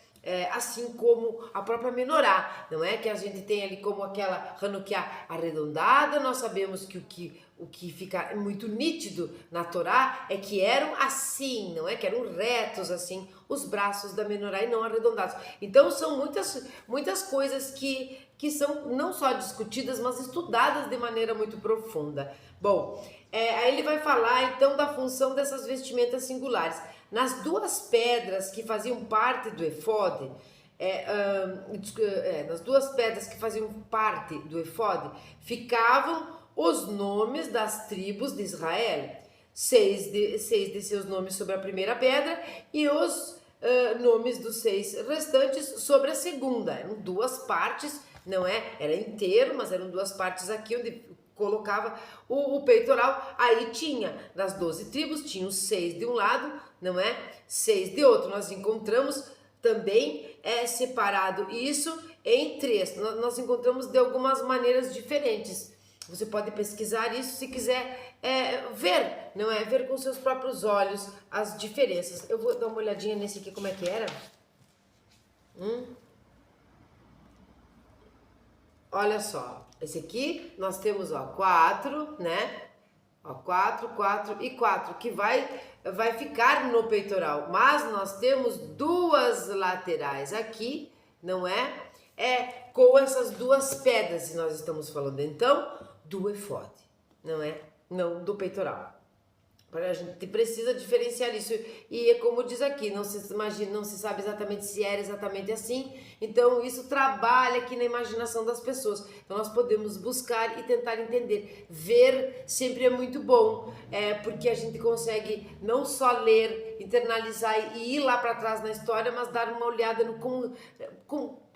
Assim como a própria menorá, não é? Que a gente tem ali como aquela Hanukkah arredondada. Nós sabemos que o que fica muito nítido na Torá é que eram assim, não é? Que eram retos assim, os braços da menorá e não arredondados. Então são muitas coisas que são não só discutidas, mas estudadas de maneira muito profunda. Bom, aí ele vai falar então da função dessas vestimentas singulares. Nas duas pedras que faziam parte do efode, nas duas pedras que faziam parte do efode, ficavam os nomes das tribos de Israel, seis de seus nomes sobre a primeira pedra e os nomes dos 6 restantes sobre a segunda. Eram duas partes, não é? Era inteiro, mas eram duas partes aqui onde colocava o peitoral. Aí tinha, das 12 tribos, tinha os 6 de um lado, não é? 6 de outro. Nós encontramos também separado isso em 3. Nós encontramos de algumas maneiras diferentes. Você pode pesquisar isso se quiser ver, não é? Ver com seus próprios olhos as diferenças. Eu vou dar uma olhadinha nesse aqui, como é que era. Olha só, esse aqui nós temos, 4, né? 4, 4 e 4, que vai ficar no peitoral. Mas nós temos duas laterais aqui, não é? Com essas duas pedras, e nós estamos falando então do efode, não é? Não do peitoral. A gente precisa diferenciar isso, e é como diz aqui, não se imagina, não se sabe exatamente se era exatamente assim, então isso trabalha aqui na imaginação das pessoas. Então nós podemos buscar e tentar entender. Ver sempre é muito bom, porque a gente consegue não só ler, internalizar e ir lá para trás na história, mas dar uma olhada no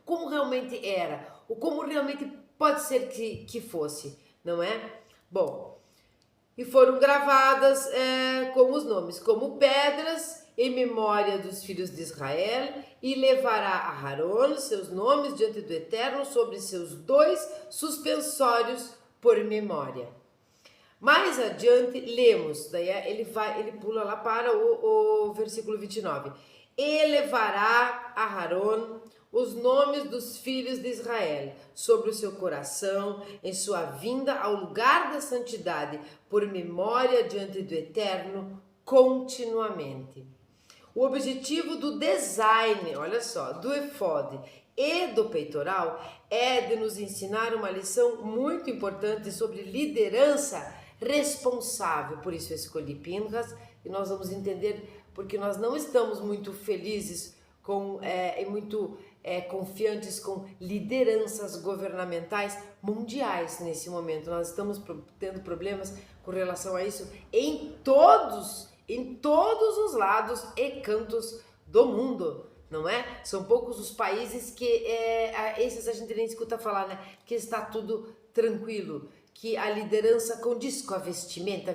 como realmente era, ou como realmente pode ser que fosse, não é? Bom, e foram gravadas com os nomes como pedras em memória dos filhos de Israel, e levará a Aarón seus nomes diante do Eterno sobre seus 2 suspensórios por memória. Mais adiante lemos, daí ele pula lá para o versículo 29. E levará a Aarón os nomes dos filhos de Israel sobre o seu coração, em sua vinda ao lugar da santidade, por memória diante do Eterno, continuamente. O objetivo do design, olha só, do efode e do peitoral é de nos ensinar uma lição muito importante sobre liderança responsável. Por isso eu escolhi Pinhas e nós vamos entender porque nós não estamos muito felizes e muito confiantes com lideranças governamentais mundiais nesse momento. Nós estamos tendo problemas com relação a isso em todos os lados e cantos do mundo, não é? São poucos os países que esses a gente nem escuta falar, né? Que está tudo tranquilo, que a liderança condiz com a vestimenta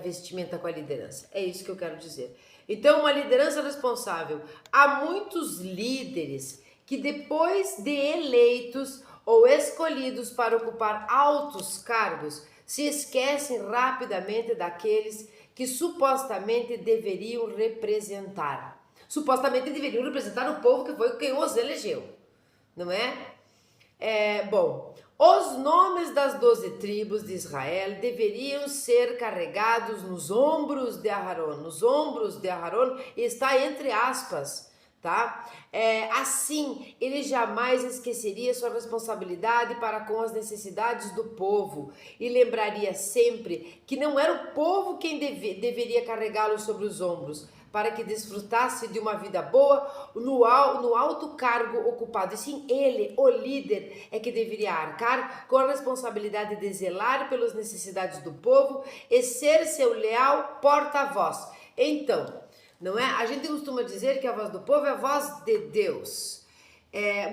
com a liderança. É isso que eu quero dizer. Então, uma liderança responsável. Há muitos líderes que depois de eleitos ou escolhidos para ocupar altos cargos, se esquecem rapidamente daqueles que supostamente deveriam representar. Supostamente deveriam representar o povo que foi quem os elegeu, não é? Bom, os nomes das 12 tribos de Israel deveriam ser carregados nos ombros de Aharon. Nos ombros de Aharon está entre aspas, tá? Assim, ele jamais esqueceria sua responsabilidade para com as necessidades do povo e lembraria sempre que não era o povo quem deveria carregá-lo sobre os ombros, para que desfrutasse de uma vida boa no alto cargo ocupado. E sim, ele, o líder, é que deveria arcar com a responsabilidade de zelar pelas necessidades do povo e ser seu leal porta-voz. Então, não é? A gente costuma dizer que a voz do povo é a voz de Deus.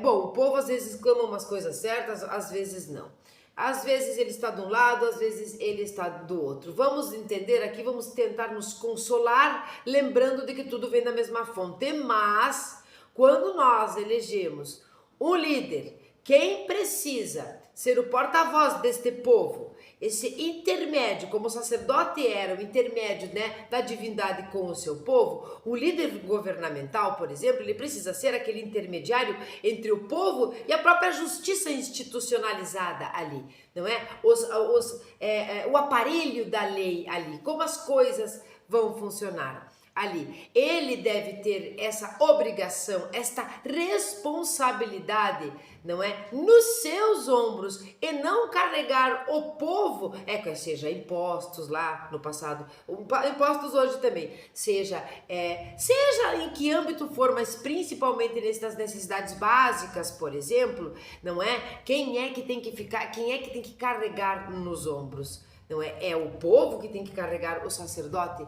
Bom, o povo às vezes clama umas coisas certas, às vezes não. Às vezes ele está de um lado, às vezes ele está do outro. Vamos entender aqui, vamos tentar nos consolar, lembrando de que tudo vem da mesma fonte. Mas, quando nós elegemos um líder, quem precisa ser o porta-voz deste povo, esse intermédio, como o sacerdote era o intermédio, né, da divindade com o seu povo, o líder governamental, por exemplo, ele precisa ser aquele intermediário entre o povo e a própria justiça institucionalizada ali, não é? O aparelho da lei ali, como as coisas vão funcionar ali. Ele deve ter essa obrigação, esta responsabilidade, não é? Nos seus ombros e não carregar o povo, que seja impostos lá no passado, impostos hoje também, seja em que âmbito for, mas principalmente nessas necessidades básicas, por exemplo, não é? Quem é que tem que carregar nos ombros? Não é? É o povo que tem que carregar o sacerdote?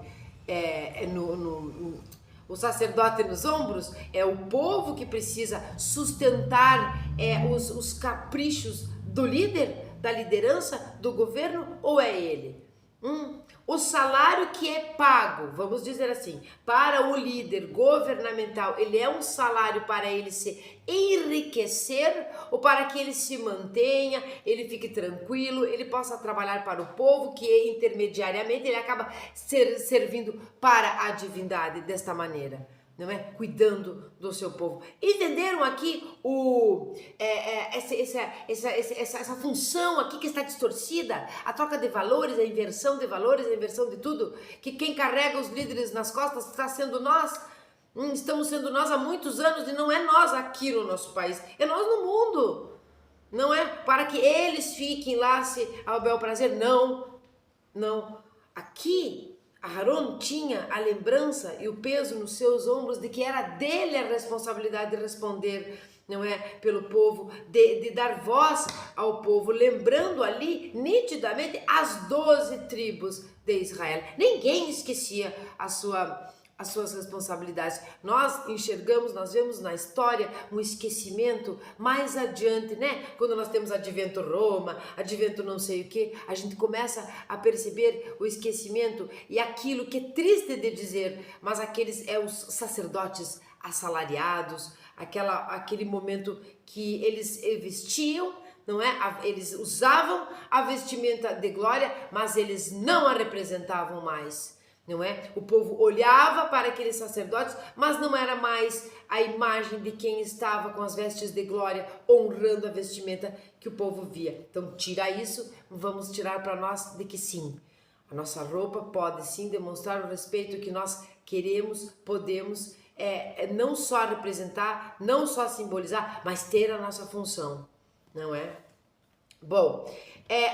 O sacerdote nos ombros, é o povo que precisa sustentar os caprichos do líder, da liderança, do governo, ou é ele? O salário que é pago, vamos dizer assim, para o líder governamental, ele é um salário para ele se enriquecer ou para que ele se mantenha, ele fique tranquilo, ele possa trabalhar para o povo, que intermediariamente ele acaba servindo para a divindade desta maneira, não é? Cuidando do seu povo. Entenderam aqui essa função aqui que está distorcida? A troca de valores, a inversão de valores, a inversão de tudo? Que quem carrega os líderes nas costas está sendo nós? Estamos sendo nós há muitos anos e não é nós aqui no nosso país, é nós no mundo. Não é para que eles fiquem lá ao bel prazer, não. Aqui Aharon tinha a lembrança e o peso nos seus ombros de que era dele a responsabilidade de responder, não é, pelo povo, de dar voz ao povo, lembrando ali nitidamente as 12 tribos de Israel. Ninguém esquecia as suas responsabilidades. Nós enxergamos, nós vemos na história um esquecimento mais adiante, né? Quando nós temos advento Roma, advento não sei o que, a gente começa a perceber o esquecimento e aquilo que é triste de dizer, mas os sacerdotes assalariados, aquele momento que eles vestiam, não é? Eles usavam a vestimenta de glória, mas eles não a representavam mais. Não é? O povo olhava para aqueles sacerdotes, mas não era mais a imagem de quem estava com as vestes de glória, honrando a vestimenta que o povo via. Então, tira isso, vamos tirar para nós de que sim, a nossa roupa pode sim demonstrar o respeito que nós queremos, podemos não só representar, não só simbolizar, mas ter a nossa função, não é? Bom,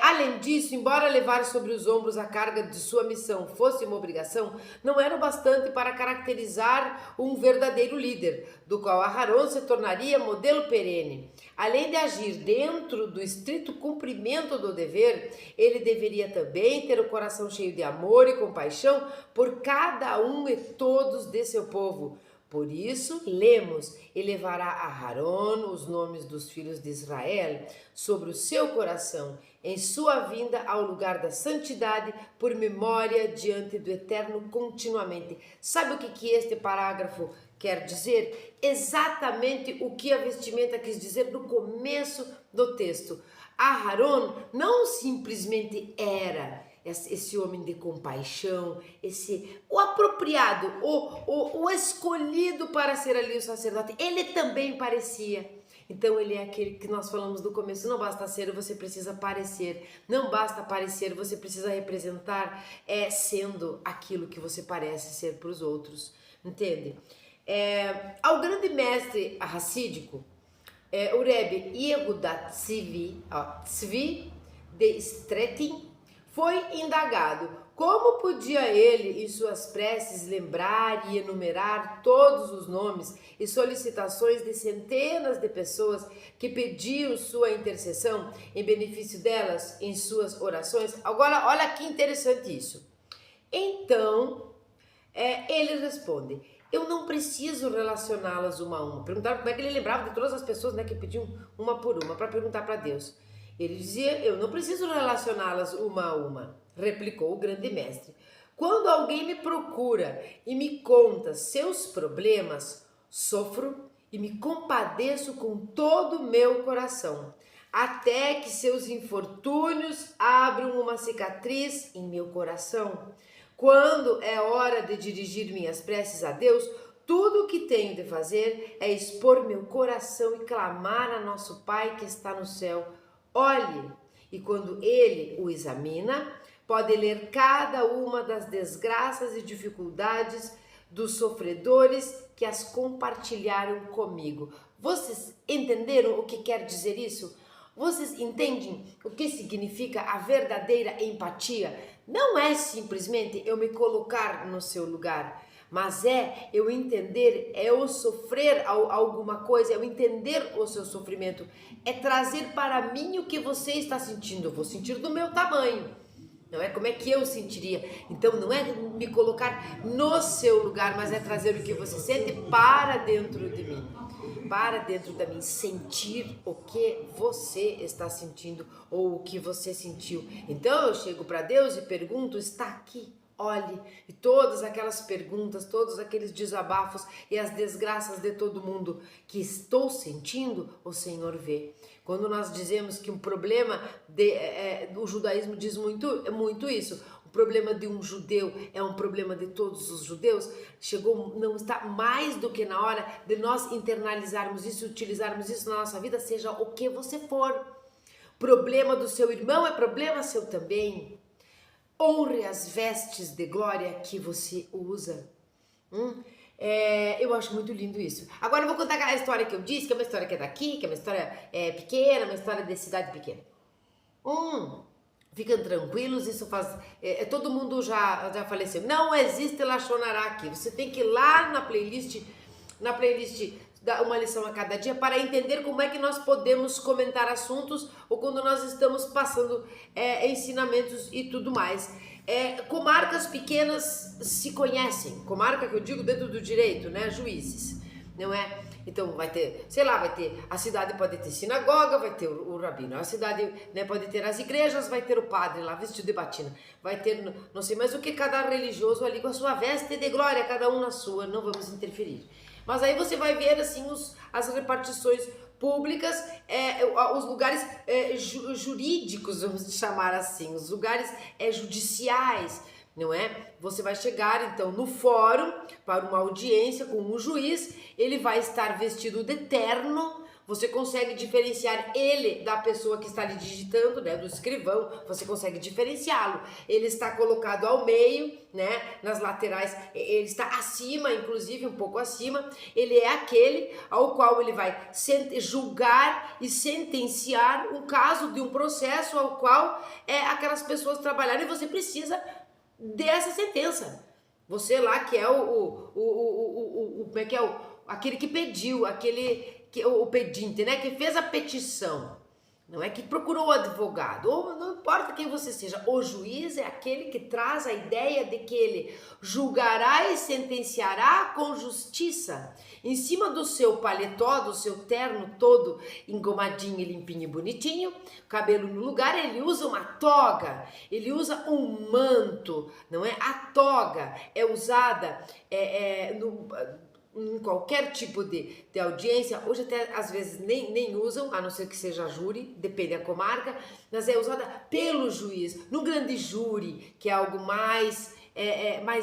além disso, embora levar sobre os ombros a carga de sua missão fosse uma obrigação, não era o bastante para caracterizar um verdadeiro líder, do qual Aharon se tornaria modelo perene. Além de agir dentro do estrito cumprimento do dever, ele deveria também ter o coração cheio de amor e compaixão por cada um e todos de seu povo. Por isso, lemos, e levará a Aharon os nomes dos filhos de Israel sobre o seu coração, em sua vinda ao lugar da santidade, por memória diante do Eterno continuamente. Sabe o que este parágrafo quer dizer? Exatamente o que a vestimenta quis dizer no começo do texto. Aharon não simplesmente era esse homem de compaixão, o apropriado, o escolhido para ser ali o sacerdote, ele também parecia. Então ele é aquele que nós falamos no começo, não basta ser, você precisa parecer, não basta parecer, você precisa representar sendo aquilo que você parece ser para os outros, entende? Ao grande mestre racídico, o Rebbe Yehuda Tzvi de Stettin, foi indagado como podia ele, em suas preces, lembrar e enumerar todos os nomes e solicitações de centenas de pessoas que pediam sua intercessão em benefício delas em suas orações. Agora, olha que interessante isso. Então, ele responde: eu não preciso relacioná-las uma a uma. Perguntaram como é que ele lembrava de todas as pessoas, né, que pediam uma por uma para perguntar para Deus. Ele dizia: eu não preciso relacioná-las uma a uma, replicou o grande mestre. Quando alguém me procura e me conta seus problemas, sofro e me compadeço com todo o meu coração, até que seus infortúnios abram uma cicatriz em meu coração. Quando é hora de dirigir minhas preces a Deus, tudo o que tenho de fazer é expor meu coração e clamar a nosso Pai que está no céu. Olhe, e quando ele o examina, pode ler cada uma das desgraças e dificuldades dos sofredores que as compartilharam comigo. Vocês entenderam o que quer dizer isso? Vocês entendem o que significa a verdadeira empatia? Não é simplesmente eu me colocar no seu lugar, mas é eu entender, é eu sofrer alguma coisa, é eu entender o seu sofrimento, é trazer para mim o que você está sentindo. Eu vou sentir do meu tamanho, não é como é que eu sentiria. Então não é me colocar no seu lugar, mas é trazer o que você sente para dentro de mim, para dentro de mim, sentir o que você está sentindo ou o que você sentiu. Então eu chego para Deus e pergunto: está aqui? Olhe, e todas aquelas perguntas, todos aqueles desabafos e as desgraças de todo mundo que estou sentindo, o Senhor vê. Quando nós dizemos que um problema o judaísmo diz muito isso, o problema de um judeu é um problema de todos os judeus, não está mais do que na hora de nós internalizarmos isso e utilizarmos isso na nossa vida, seja o que você for. Problema do seu irmão é problema seu também. Honre as vestes de glória que você usa. Eu acho muito lindo isso. Agora eu vou contar a história que eu disse, que é uma história que é daqui, que é uma história pequena, uma história de cidade pequena. Fiquem tranquilos, isso faz... todo mundo já faleceu. Não existe Lashon Hará aqui. Você tem que ir lá na playlist dar uma lição a cada dia para entender como é que nós podemos comentar assuntos ou quando nós estamos passando ensinamentos e tudo mais. Comarcas pequenas se conhecem, comarca que eu digo dentro do direito, né, juízes, não é? Então vai ter, sei lá, a cidade pode ter sinagoga, vai ter o rabino, a cidade, né, pode ter as igrejas, vai ter o padre lá vestido de batina, vai ter não sei mais o que, cada religioso ali com a sua veste de glória, cada um na sua, não vamos interferir. Mas aí você vai ver assim as repartições públicas, os lugares jurídicos, vamos chamar assim, os lugares judiciais, não é? Você vai chegar então no fórum para uma audiência com um juiz, ele vai estar vestido de terno, você consegue diferenciar ele da pessoa que está ali digitando, né, do escrivão, você consegue diferenciá-lo. Ele está colocado ao meio, né, nas laterais, ele está acima, inclusive um pouco acima, ele é aquele ao qual ele vai julgar e sentenciar o caso de um processo ao qual aquelas pessoas trabalharam, e você precisa dessa sentença. Você lá que é como é que é aquele que pediu, o pedinte, né, que fez a petição, não é que procurou o advogado, ou não importa quem você seja, o juiz é aquele que traz a ideia de que ele julgará e sentenciará com justiça, em cima do seu paletó, do seu terno todo engomadinho e limpinho e bonitinho, cabelo no lugar, ele usa uma toga, ele usa um manto, não é? A toga é usada em qualquer tipo de audiência, hoje até às vezes nem usam, a não ser que seja júri, depende da comarca, mas é usada pelo juiz, no grande júri, que é algo mais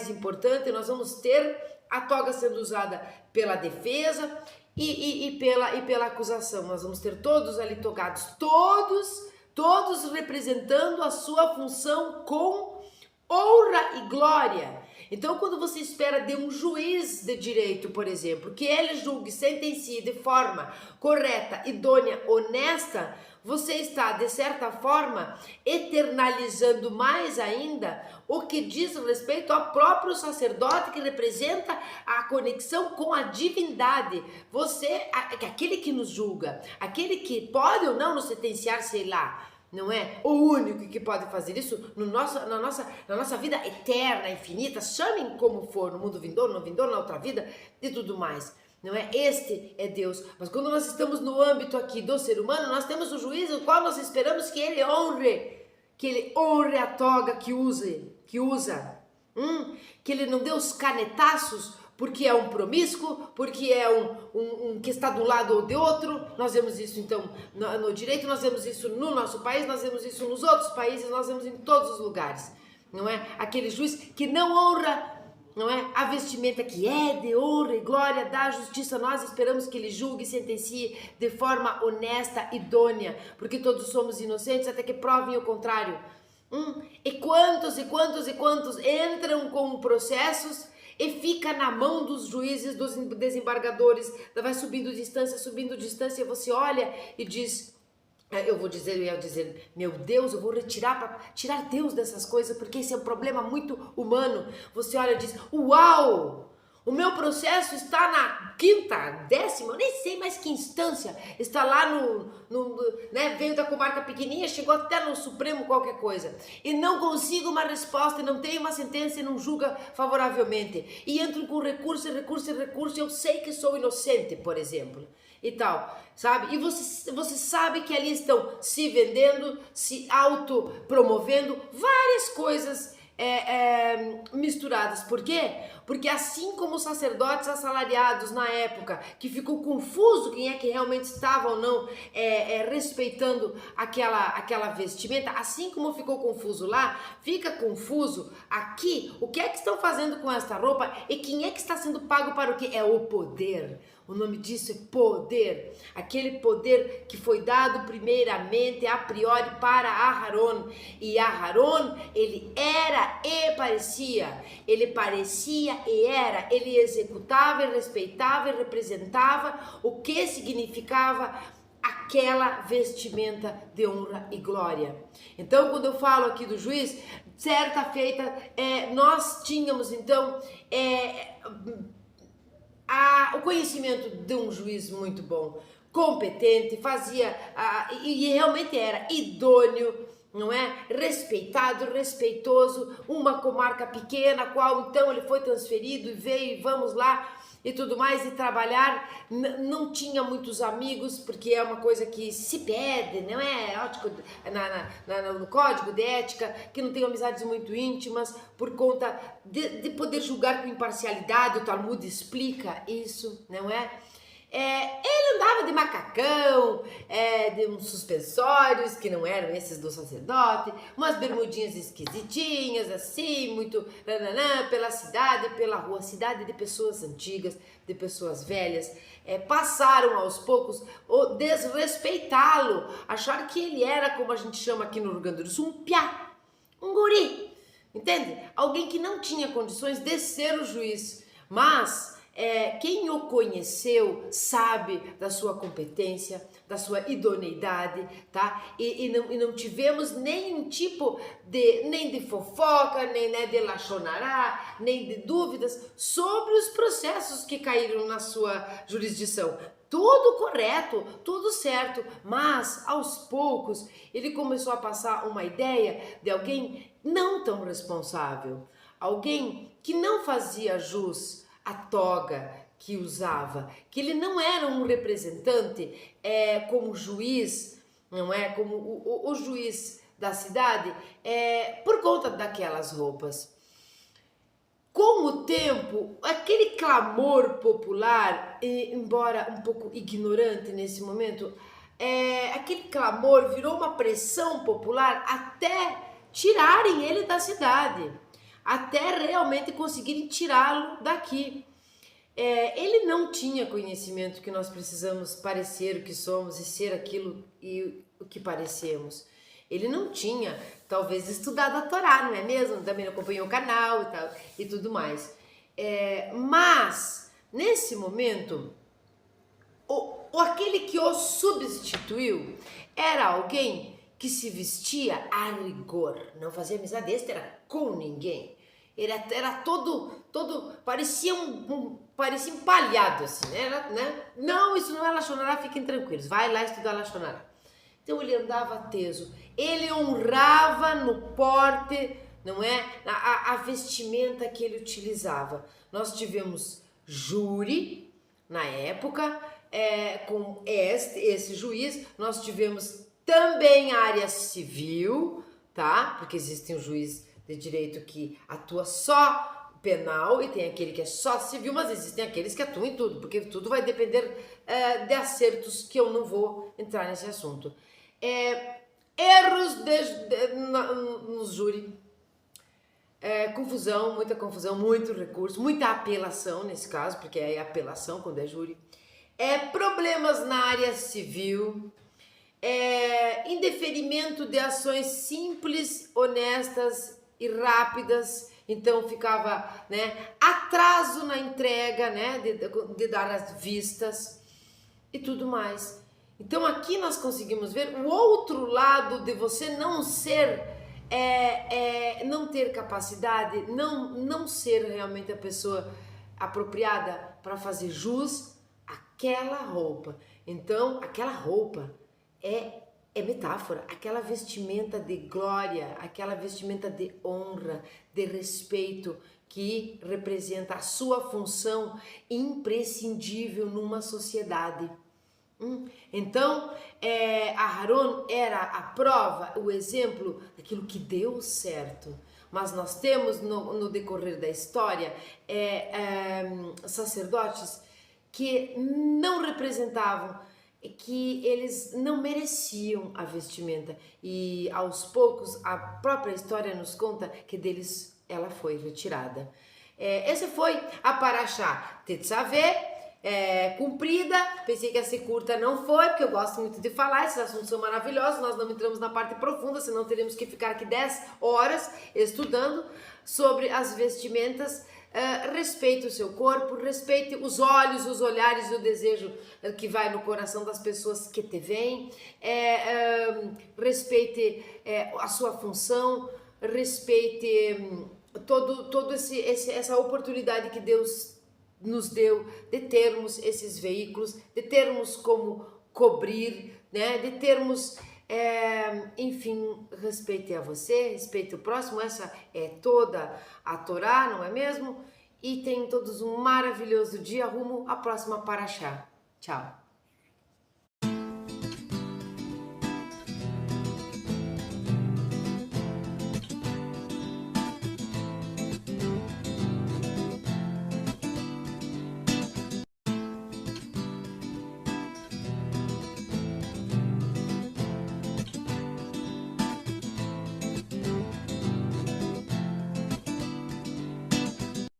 importante. Nós vamos ter a toga sendo usada pela defesa e pela acusação, nós vamos ter todos ali togados, todos representando a sua função com honra e glória. Então, quando você espera de um juiz de direito, por exemplo, que ele julgue, sentencie de forma correta, idônea, honesta, você está, de certa forma, eternalizando mais ainda o que diz respeito ao próprio sacerdote, que representa a conexão com a divindade. Aquele que nos julga, aquele que pode ou não nos sentenciar, sei lá, não é o único que pode fazer isso na nossa vida eterna, infinita, chamem como for, no mundo vindouro, no vindouro, na outra vida e tudo mais. Não é? Este é Deus. Mas quando nós estamos no âmbito aqui do ser humano, nós temos o juiz, o qual nós esperamos que ele honre a toga que usa, que ele não dê os canetaços porque é um promíscuo, porque é um que está de um lado ou de outro. Nós vemos isso então no direito, nós vemos isso no nosso país, nós vemos isso nos outros países, nós vemos em todos os lugares, não é? Aquele juiz que não honra, não é, a vestimenta que é de honra e glória da justiça. Nós esperamos que ele julgue e sentencie de forma honesta, idônea, porque todos somos inocentes até que provem o contrário. E quantos entram com processos e fica na mão dos juízes, dos desembargadores, vai subindo distância, você olha e diz, eu ia dizer, meu Deus, eu vou tirar Deus dessas coisas, porque esse é um problema muito humano. Você olha e diz, uau! O meu processo está na 5ª, 10ª, eu nem sei mais que instância, está lá né, veio da comarca pequenininha, chegou até no Supremo qualquer coisa, e não consigo uma resposta, e não tem uma sentença, e não julga favoravelmente, e entro com recurso, eu sei que sou inocente, por exemplo, e tal, sabe? E você sabe que ali estão se vendendo, se autopromovendo, várias coisas misturadas. Por quê? Porque assim como os sacerdotes assalariados na época, que ficou confuso quem é que realmente estava ou não respeitando aquela vestimenta, assim como ficou confuso lá, fica confuso aqui, o que é que estão fazendo com esta roupa e quem é que está sendo pago para o quê? É o poder. O nome disso é poder, aquele poder que foi dado primeiramente, a priori, para Aharon. E Aharon, ele era e parecia, ele parecia e era, ele executava e respeitava e representava o que significava aquela vestimenta de honra e glória. Então, quando eu falo aqui do juiz, certa feita, nós tínhamos então o conhecimento de um juiz muito bom, competente, fazia, e realmente era idôneo, não é? Respeitado, respeitoso, uma comarca pequena, a qual então ele foi transferido e veio e vamos lá e tudo mais, e trabalhar, não tinha muitos amigos, porque é uma coisa que se pede, não é? No código de ética, que não tem amizades muito íntimas, por conta de poder julgar com imparcialidade. O Talmud explica isso, não é? Ele andava de macacão, de uns suspensórios que não eram esses do sacerdote, umas bermudinhas esquisitinhas, assim, muito pela cidade, pela rua, cidade de pessoas antigas, de pessoas velhas. Passaram aos poucos a desrespeitá-lo, achar que ele era, como a gente chama aqui no Rio Grande do Sul, um piá, um guri, entende? Alguém que não tinha condições de ser o juiz, mas quem o conheceu sabe da sua competência, da sua idoneidade, tá? E não tivemos nenhum tipo nem de fofoca, nem de lachonará, nem de dúvidas sobre os processos que caíram na sua jurisdição. Tudo correto, tudo certo, mas aos poucos ele começou a passar uma ideia de alguém não tão responsável, alguém que não fazia jus a toga que usava, que ele não era um representante como juiz, não é? Como o juiz da cidade, por conta daquelas roupas. Com o tempo, aquele clamor popular, embora um pouco ignorante nesse momento, aquele clamor virou uma pressão popular até tirarem ele da cidade, até realmente conseguirem tirá-lo daqui. Ele não tinha conhecimento que nós precisamos parecer o que somos e ser aquilo e o que parecemos. Ele não tinha, talvez, estudado a Torá, não é mesmo? Também não acompanhou o canal e tal, e tudo mais. Mas, nesse momento, aquele que o substituiu era alguém que se vestia a rigor, não fazia amizade extra com ninguém. Era todo parecia parecia empalhado assim, né? Não, isso não é lachonará, fiquem tranquilos, vai lá estudar lachonará. Então ele andava teso, ele honrava no porte, não é? A vestimenta que ele utilizava. Nós tivemos júri na época, com esse juiz, nós tivemos também a área civil, tá? Porque existe um juiz de direito que atua só penal e tem aquele que é só civil, mas existem aqueles que atuam em tudo, porque tudo vai depender de acertos que eu não vou entrar nesse assunto. Erros no júri, confusão, muita confusão, muito recurso, muita apelação nesse caso, porque é apelação quando é júri, problemas na área civil, indeferimento de ações simples, honestas e rápidas, então ficava, né, atraso na entrega, né, de dar as vistas e tudo mais. Então aqui nós conseguimos ver o outro lado de você não ser, não ter capacidade, não ser realmente a pessoa apropriada para fazer jus àquela roupa. Então aquela roupa é metáfora, aquela vestimenta de glória, aquela vestimenta de honra, de respeito que representa a sua função imprescindível numa sociedade. Então, Aharon era a prova, o exemplo daquilo que deu certo. Mas nós temos no decorrer da história sacerdotes que não representavam, que eles não mereciam a vestimenta, e aos poucos a própria história nos conta que deles ela foi retirada. Essa foi a Parashá Tetzaveh, comprida, pensei que ia ser curta, não foi, porque eu gosto muito de falar, esses assuntos são maravilhosos, nós não entramos na parte profunda, senão teríamos que ficar aqui 10 horas estudando sobre as vestimentas. Respeite o seu corpo, respeite os olhos, os olhares e o desejo que vai no coração das pessoas que te veem, respeite a sua função, respeite todo essa oportunidade que Deus nos deu de termos esses veículos, de termos como cobrir, né, de termos, enfim, respeite a você, respeite o próximo. Essa é toda a Torá, não é mesmo? E tenham todos um maravilhoso dia rumo à próxima Parashá. Tchau!